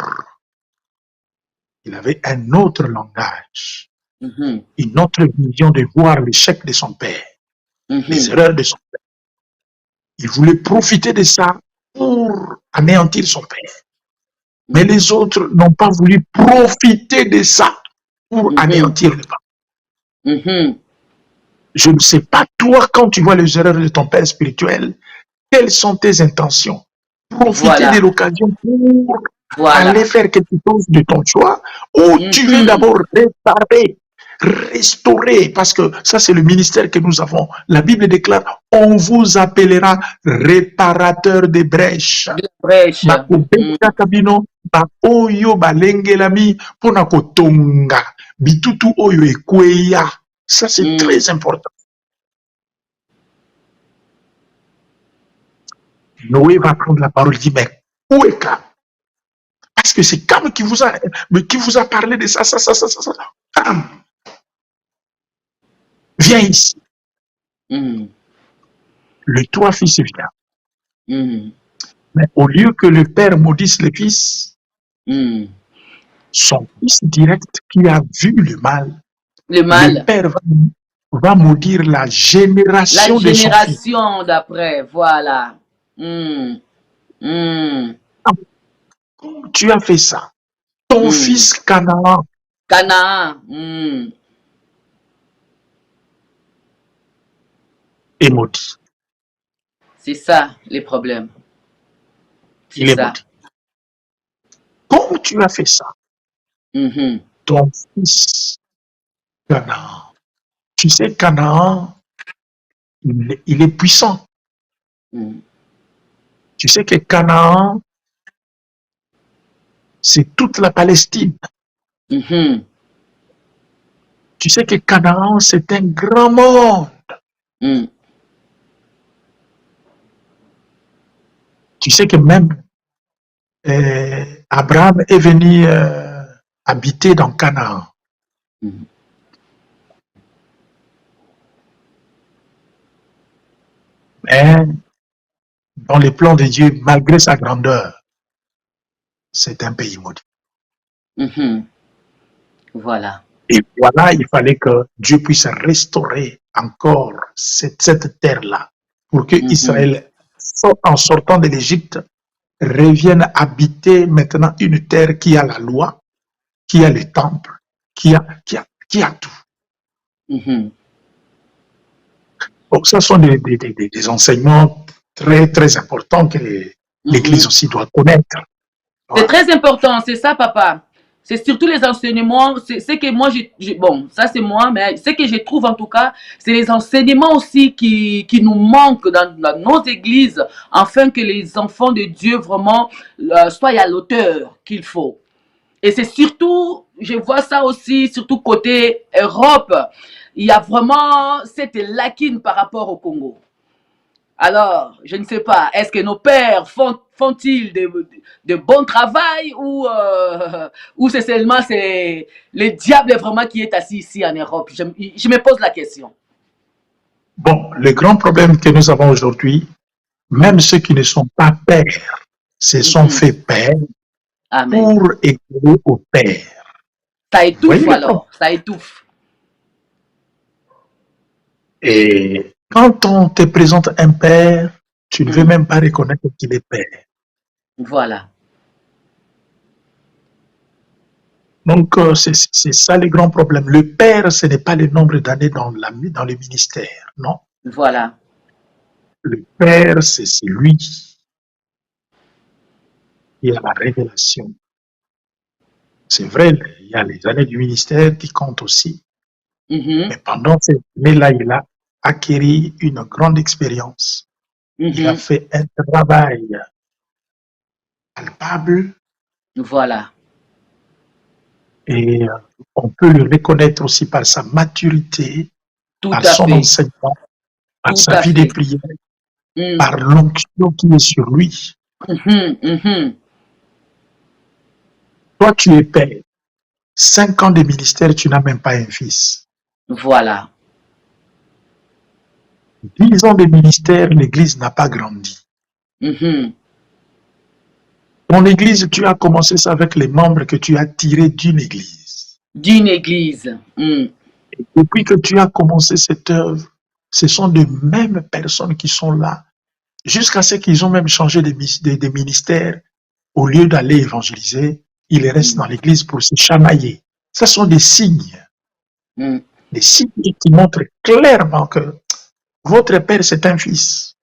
Speaker 2: langage,
Speaker 1: Mhm.
Speaker 2: une autre vision de voir l'échec de son père, les
Speaker 1: Mhm.
Speaker 2: erreurs de son père. Il voulait profiter de ça pour anéantir son père. Mais
Speaker 1: Mhm.
Speaker 2: les autres n'ont pas voulu profiter de ça pour
Speaker 1: Mhm.
Speaker 2: anéantir le père.
Speaker 1: Mhm.
Speaker 2: Je ne sais pas, toi, quand tu vois les erreurs de ton père spirituel, quelles sont tes intentions? Profiter de
Speaker 1: Voilà.
Speaker 2: l'occasion pour aller
Speaker 1: Voilà.
Speaker 2: faire quelque chose de ton choix, ou tu veux
Speaker 1: Mhm.
Speaker 2: d'abord réparer, restaurer, parce que ça c'est le ministère que nous avons. La Bible déclare, on vous appellera réparateur des brèches.
Speaker 1: De brèche. Mm.
Speaker 2: Bakobeta kabino, ba oyo balengelami pona kotonga bitutu oyo ekweya. Ça c'est
Speaker 1: Mm.
Speaker 2: très important. Noé va prendre la parole, il dit, mais où est Cam? Parce que c'est Cam qui vous a parlé de ça. Cam, viens ici.
Speaker 1: Mm.
Speaker 2: Le trois fils vient.
Speaker 1: Mm.
Speaker 2: Mais au lieu que le père maudisse le fils,
Speaker 1: Mm.
Speaker 2: son fils direct qui a vu le mal,
Speaker 1: Le
Speaker 2: le
Speaker 1: mal.
Speaker 2: père va maudire la
Speaker 1: La
Speaker 2: génération de son fils.
Speaker 1: génération d'après. Voilà. Mm. Mm.
Speaker 2: Tu as fait ça. Ton
Speaker 1: Mm.
Speaker 2: fils Canaan
Speaker 1: Canaan. Mm.
Speaker 2: est maudit.
Speaker 1: C'est ça les problèmes. C'est
Speaker 2: Il est
Speaker 1: ça.
Speaker 2: maudit. Comme tu as fait ça,
Speaker 1: Mhm.
Speaker 2: ton fils Canaan, tu sais, Canaan, il est puissant.
Speaker 1: Mm.
Speaker 2: Tu sais que Canaan, c'est toute la Palestine.
Speaker 1: Mhm.
Speaker 2: Tu sais que Canaan, c'est un grand monde.
Speaker 1: Mm.
Speaker 2: Tu sais que même Abraham est venu habiter dans Canaan.
Speaker 1: Mhm.
Speaker 2: Mais dans les plans de Dieu, malgré sa grandeur, c'est un pays maudit.
Speaker 1: Mhm. Voilà.
Speaker 2: Et voilà, il fallait que Dieu puisse restaurer encore cette terre-là pour que
Speaker 1: Mhm.
Speaker 2: Israël, en sortant de l'Égypte, revienne habiter maintenant une terre qui a la loi, qui a le temple, qui a tout.
Speaker 1: Mhm.
Speaker 2: Donc, ce sont des enseignements très, très importants que l'Église
Speaker 1: Mhm.
Speaker 2: aussi doit connaître.
Speaker 1: C'est
Speaker 2: Voilà.
Speaker 1: très important, c'est ça, papa. C'est surtout les enseignements, c'est que moi, bon, ça c'est moi, mais ce que je trouve en tout cas, c'est les enseignements aussi qui nous manquent dans nos églises, afin que les enfants de Dieu vraiment soient à l'auteur qu'il faut. Et c'est surtout, je vois ça aussi, surtout côté Europe, il y a vraiment cette lacune par rapport au Congo. Alors, je ne sais pas, est-ce que nos pères font-ils de bons travail ou c'est seulement le diable vraiment qui est assis ici en Europe? Je me pose la question.
Speaker 2: Bon, le grand problème que nous avons aujourd'hui, même
Speaker 1: Mm.
Speaker 2: ceux qui ne sont pas pères, se sont
Speaker 1: Mhm.
Speaker 2: fait pères
Speaker 1: Amen.
Speaker 2: pour écouler au père.
Speaker 1: Ça
Speaker 2: Vous voyez
Speaker 1: étouffe
Speaker 2: le problème?
Speaker 1: alors, ça étouffe.
Speaker 2: Et quand on te présente un père, tu ne veux
Speaker 1: Mm.
Speaker 2: même pas reconnaître qu'il est père.
Speaker 1: Voilà,
Speaker 2: Donc, c'est ça le grand problème. Le père, ce n'est pas le nombre d'années dans le ministère. Non.
Speaker 1: voilà.
Speaker 2: Le père, c'est celui qui a la révélation. C'est vrai, il y a les années du ministère qui comptent aussi.
Speaker 1: Mhm.
Speaker 2: Mais pendant ces années-là, il a acquis une grande expérience. Il a
Speaker 1: Mhm.
Speaker 2: fait un travail palpable
Speaker 1: Voilà.
Speaker 2: et on peut le reconnaître aussi par sa maturité,
Speaker 1: Tout
Speaker 2: par
Speaker 1: à
Speaker 2: son
Speaker 1: fait.
Speaker 2: enseignement, par
Speaker 1: Tout
Speaker 2: sa
Speaker 1: à
Speaker 2: vie de
Speaker 1: fait.
Speaker 2: prière,
Speaker 1: Mm.
Speaker 2: par l'onction qui est sur lui.
Speaker 1: Mhm. Mhm.
Speaker 2: Toi, tu es père. 5 ans de ministère, tu n'as même pas un fils.
Speaker 1: Voilà.
Speaker 2: 10 ans de ministère, l'Église n'a pas grandi.
Speaker 1: Mhm.
Speaker 2: Ton Église, tu as commencé ça avec les membres que tu as tirés d'une Église.
Speaker 1: D'une église. Mm.
Speaker 2: Depuis que tu as commencé cette œuvre, ce sont de mêmes personnes qui sont là, jusqu'à ce qu'ils ont même changé de ministère. Au lieu d'aller évangéliser, ils restent
Speaker 1: Mm.
Speaker 2: dans l'église pour se chamailler. Ce sont
Speaker 1: Mm.
Speaker 2: des signes qui montrent clairement que votre père, c'est un fils,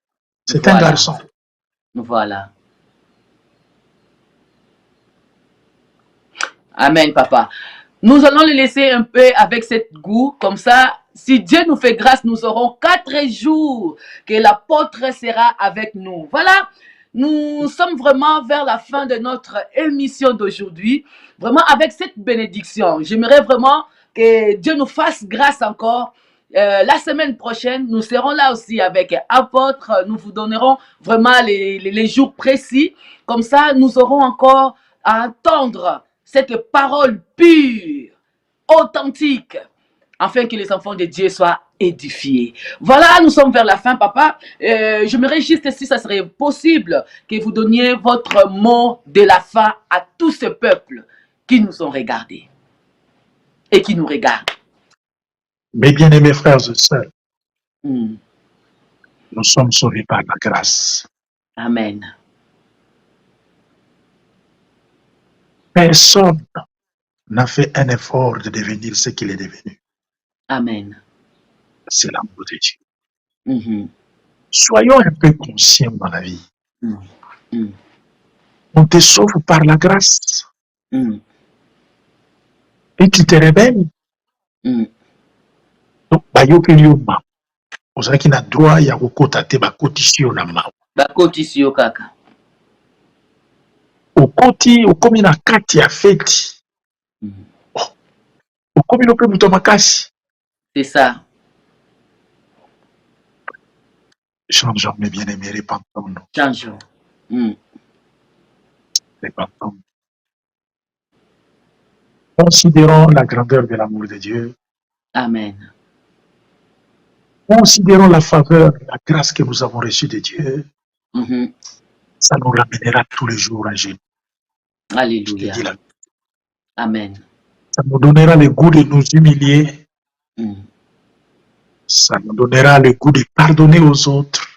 Speaker 2: c'est un
Speaker 1: Voilà.
Speaker 2: garçon.
Speaker 1: Voilà. Amen, papa. Nous allons le laisser un peu avec cette goût. Comme ça, si Dieu nous fait grâce, nous aurons 4 jours que l'apôtre sera avec nous. Voilà. Nous sommes vraiment vers la fin de notre émission d'aujourd'hui. Vraiment avec cette bénédiction. J'aimerais vraiment que Dieu nous fasse grâce encore. La semaine prochaine, nous serons là aussi avec apôtre. Nous vous donnerons vraiment les jours précis. Comme ça, nous aurons encore à entendre cette parole pure, authentique, afin que les enfants de Dieu soient édifiés. Voilà, nous sommes vers la fin, papa. J'aimerais juste, si ça serait possible, que vous donniez votre mot de la fin à tout ce peuple qui nous ont regardés et qui nous regardent.
Speaker 2: Mes bien-aimés frères et sœurs,
Speaker 1: Mm.
Speaker 2: nous sommes sauvés par la grâce.
Speaker 1: Amen.
Speaker 2: Personne n'a fait un effort de devenir ce qu'il est devenu.
Speaker 1: Amen.
Speaker 2: C'est l'amour de Dieu.
Speaker 1: Mhm.
Speaker 2: Soyons un peu conscients dans la vie.
Speaker 1: Mm. Mm.
Speaker 2: On te sauve par la grâce
Speaker 1: Mm.
Speaker 2: et tu te rebelles.
Speaker 1: Mm.
Speaker 2: Donc, bayokeli yo mawa. Ozalaki na droit ya kokota te bakotisi yo na mawa.
Speaker 1: Bakotisi yo kaka.
Speaker 2: Okomi na kati ya feti.
Speaker 1: Mm.
Speaker 2: Okomi no mpe moto ya makasi.
Speaker 1: C'est ça.
Speaker 2: Changeons, mes bien-aimés, répandons-nous.
Speaker 1: Changeons. Mm.
Speaker 2: Répandons-nous. Considérons la grandeur de l'amour de Dieu.
Speaker 1: Amen.
Speaker 2: Considérons la faveur, la grâce que nous avons reçue de Dieu.
Speaker 1: Mhm.
Speaker 2: Ça nous ramènera tous les jours à genoux. Je te
Speaker 1: Alléluia.
Speaker 2: dis là.
Speaker 1: Amen.
Speaker 2: Ça nous donnera le goût de nous humilier.
Speaker 1: Mm.
Speaker 2: Ça nous donnera le goût de pardonner aux autres.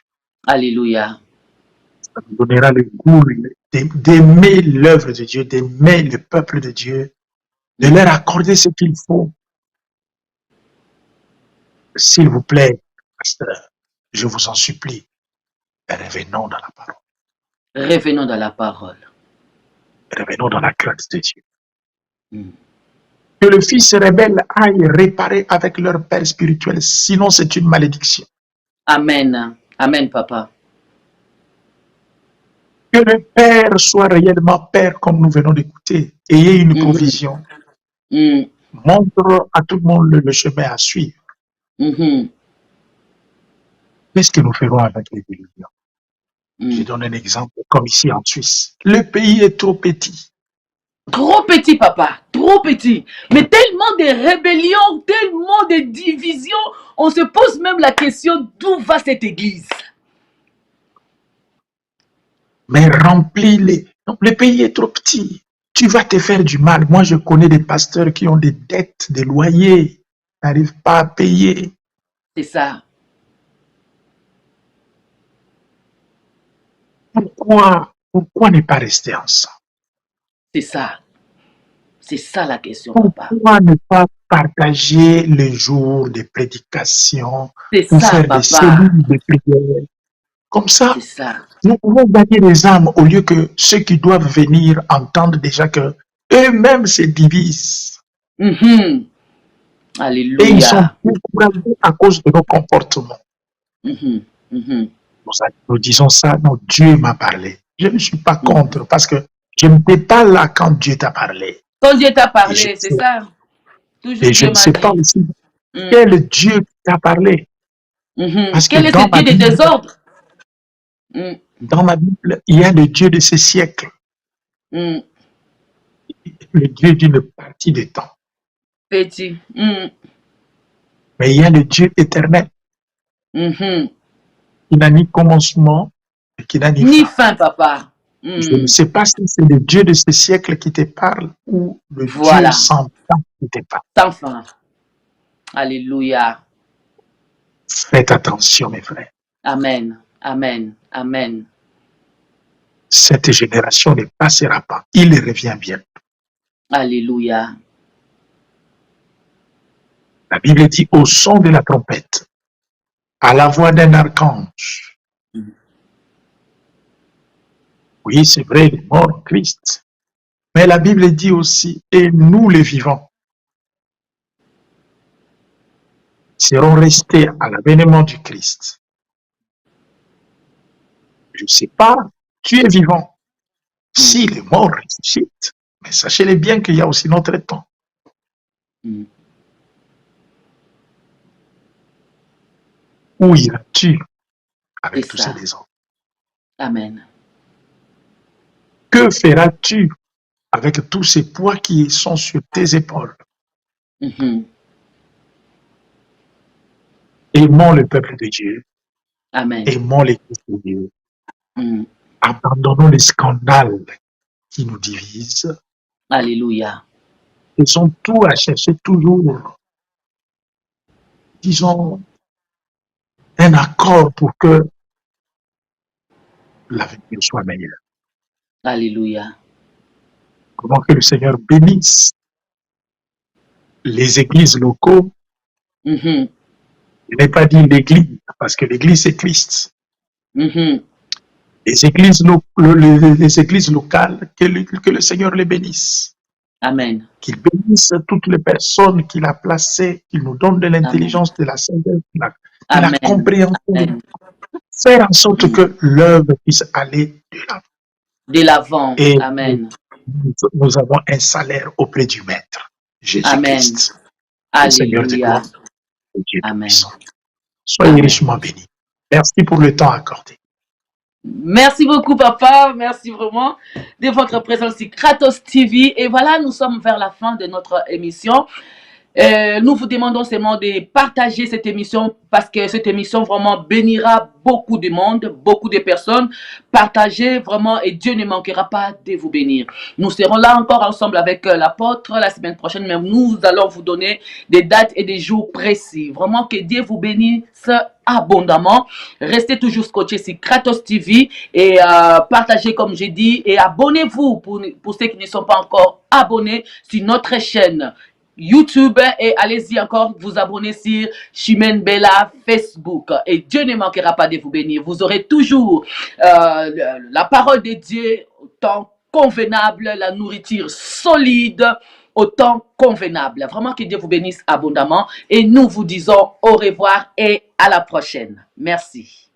Speaker 1: Alléluia.
Speaker 2: Ça nous donnera le goût d'aimer l'œuvre de Dieu, d'aimer le peuple de Dieu, de leur accorder ce qu'il faut. S'il vous plaît, pasteur, je vous en supplie, revenons dans la parole.
Speaker 1: Revenons dans la parole.
Speaker 2: Revenons dans la grâce de Dieu.
Speaker 1: Mm.
Speaker 2: Que le fils rebelle aille réparer avec leur père spirituel, sinon c'est une malédiction.
Speaker 1: Amen. Amen, papa.
Speaker 2: Que le père soit réellement père comme nous venons d'écouter. Ayez une provision.
Speaker 1: Mm.
Speaker 2: Montre à tout le monde le chemin à suivre.
Speaker 1: Mhm.
Speaker 2: Qu'est-ce que nous ferons avec les déluviens?
Speaker 1: Mm.
Speaker 2: Je donne un exemple, comme ici en Suisse. Le pays est trop petit.
Speaker 1: Trop petit, papa, trop petit. Mais tellement de rébellions, tellement de divisions, on se pose même la question d'où va cette église.
Speaker 2: Mais remplis-les. Donc, le pays est trop petit. Tu vas te faire du mal. Moi, je connais des pasteurs qui ont des dettes, des loyers, n'arrivent pas à payer.
Speaker 1: C'est ça.
Speaker 2: Pourquoi ne pas rester ensemble?
Speaker 1: C'est ça. C'est ça la question,
Speaker 2: Pourquoi
Speaker 1: papa.
Speaker 2: ne pas partager les jours de prédication
Speaker 1: C'est
Speaker 2: ou
Speaker 1: ça,
Speaker 2: faire
Speaker 1: papa.
Speaker 2: des cellules de prière? Comme ça,
Speaker 1: C'est ça.
Speaker 2: nous pouvons gagner des âmes au lieu que ceux qui doivent venir entendent déjà que eux-mêmes se divisent.
Speaker 1: Mhm.
Speaker 2: Et ils sont
Speaker 1: Alléluia.
Speaker 2: découragés à cause de nos comportements.
Speaker 1: Mhm. Mhm.
Speaker 2: Nous disons ça, non, Dieu m'a parlé. Je ne suis pas
Speaker 1: Mhm.
Speaker 2: contre parce que je n'étais pas là quand Dieu t'a parlé.
Speaker 1: Quand Dieu t'a
Speaker 2: Et je
Speaker 1: parlé, c'est
Speaker 2: sais-
Speaker 1: ça. Toujours
Speaker 2: et je
Speaker 1: Dieu
Speaker 2: ne
Speaker 1: m'a
Speaker 2: sais pas
Speaker 1: dit.
Speaker 2: aussi
Speaker 1: Mhm.
Speaker 2: quel Dieu t'a parlé.
Speaker 1: Mhm.
Speaker 2: Parce que
Speaker 1: Quel est ce Dieu de désordre? Mhm.
Speaker 2: dans ma Bible, il y a le Dieu de ce siècle,
Speaker 1: Mhm.
Speaker 2: le Dieu d'une partie des temps.
Speaker 1: Petit. Mhm.
Speaker 2: Mais il y a le Dieu éternel
Speaker 1: Mhm.
Speaker 2: qui n'a ni commencement et qui n'a ni
Speaker 1: Ni
Speaker 2: fin.
Speaker 1: fin, papa.
Speaker 2: Je ne
Speaker 1: Mhm.
Speaker 2: sais pas si c'est le Dieu de ce siècle qui te parle ou le Dieu
Speaker 1: Voilà.
Speaker 2: sans fin qui te parle.
Speaker 1: Sans fin. Alléluia.
Speaker 2: Faites attention, mes frères.
Speaker 1: Amen. Amen. Amen.
Speaker 2: Cette génération ne passera pas. Il revient bien.
Speaker 1: Alléluia.
Speaker 2: La Bible dit au son de la trompette, à la voix d'un archange.
Speaker 1: Mhm.
Speaker 2: Oui, c'est vrai, il est mort en Christ. Mais la Bible dit aussi, et nous les vivants serons restés à l'avènement du Christ. Je ne sais pas, tu es vivant. Si les morts ressuscitent, mais sachez-le bien qu'il y a aussi notre temps.
Speaker 1: Mhm.
Speaker 2: Où iras-tu avec
Speaker 1: C'est
Speaker 2: tous
Speaker 1: ça.
Speaker 2: ces désordres?
Speaker 1: Amen.
Speaker 2: Que feras-tu avec tous ces poids qui sont sur tes épaules?
Speaker 1: Mhm.
Speaker 2: Aimons le peuple de Dieu,
Speaker 1: Amen.
Speaker 2: aimons l'Église de Dieu,
Speaker 1: Mhm.
Speaker 2: abandonnons les scandales qui nous divisent,
Speaker 1: Alléluia.
Speaker 2: faisons tout à chercher toujours, disons, un accord pour que l'avenir soit meilleur.
Speaker 1: Alléluia.
Speaker 2: Comment que le Seigneur bénisse les églises locaux.
Speaker 1: Mhm.
Speaker 2: Je n'ai pas dit l'église, parce que l'église c'est Christ.
Speaker 1: Mhm.
Speaker 2: Les églises, les églises locales, que le Seigneur les bénisse.
Speaker 1: Amen.
Speaker 2: Qu'il bénisse toutes les personnes qu'il a placées, qu'il nous donne de
Speaker 1: Amen.
Speaker 2: l'intelligence, de la sagesse, de la
Speaker 1: Amen.
Speaker 2: compréhension,
Speaker 1: Amen.
Speaker 2: faire en sorte
Speaker 1: Mhm.
Speaker 2: que l'œuvre puisse aller de l'avant.
Speaker 1: De l'avant.
Speaker 2: Et
Speaker 1: Amen.
Speaker 2: nous avons un salaire auprès du Maître,
Speaker 1: Amen.
Speaker 2: Jésus-Christ, le Seigneur de gloire,
Speaker 1: Alléluia.
Speaker 2: le Dieu
Speaker 1: Amen.
Speaker 2: puissant. Soyez
Speaker 1: Amen.
Speaker 2: richement bénis. Merci pour le temps accordé.
Speaker 1: Merci beaucoup, papa. Merci vraiment de votre présence sur Kratos TV. Et voilà, nous sommes vers la fin de notre émission. Nous vous demandons seulement de partager cette émission parce que cette émission vraiment bénira beaucoup de monde, beaucoup de personnes. Partagez vraiment et Dieu ne manquera pas de vous bénir. Nous serons là encore ensemble avec l'apôtre la semaine prochaine, mais nous allons vous donner des dates et des jours précis. Vraiment que Dieu vous bénisse abondamment. Restez toujours scotchés sur Kratos TV et partagez comme j'ai dit et abonnez-vous pour ceux qui ne sont pas encore abonnés sur notre chaîne YouTube et allez-y encore vous abonner sur Chimène Bella Facebook et Dieu ne manquera pas de vous bénir. Vous aurez toujours la parole de Dieu au temps convenable, la nourriture solide au temps convenable. Vraiment que Dieu vous bénisse abondamment et nous vous disons au revoir et à la prochaine. Merci.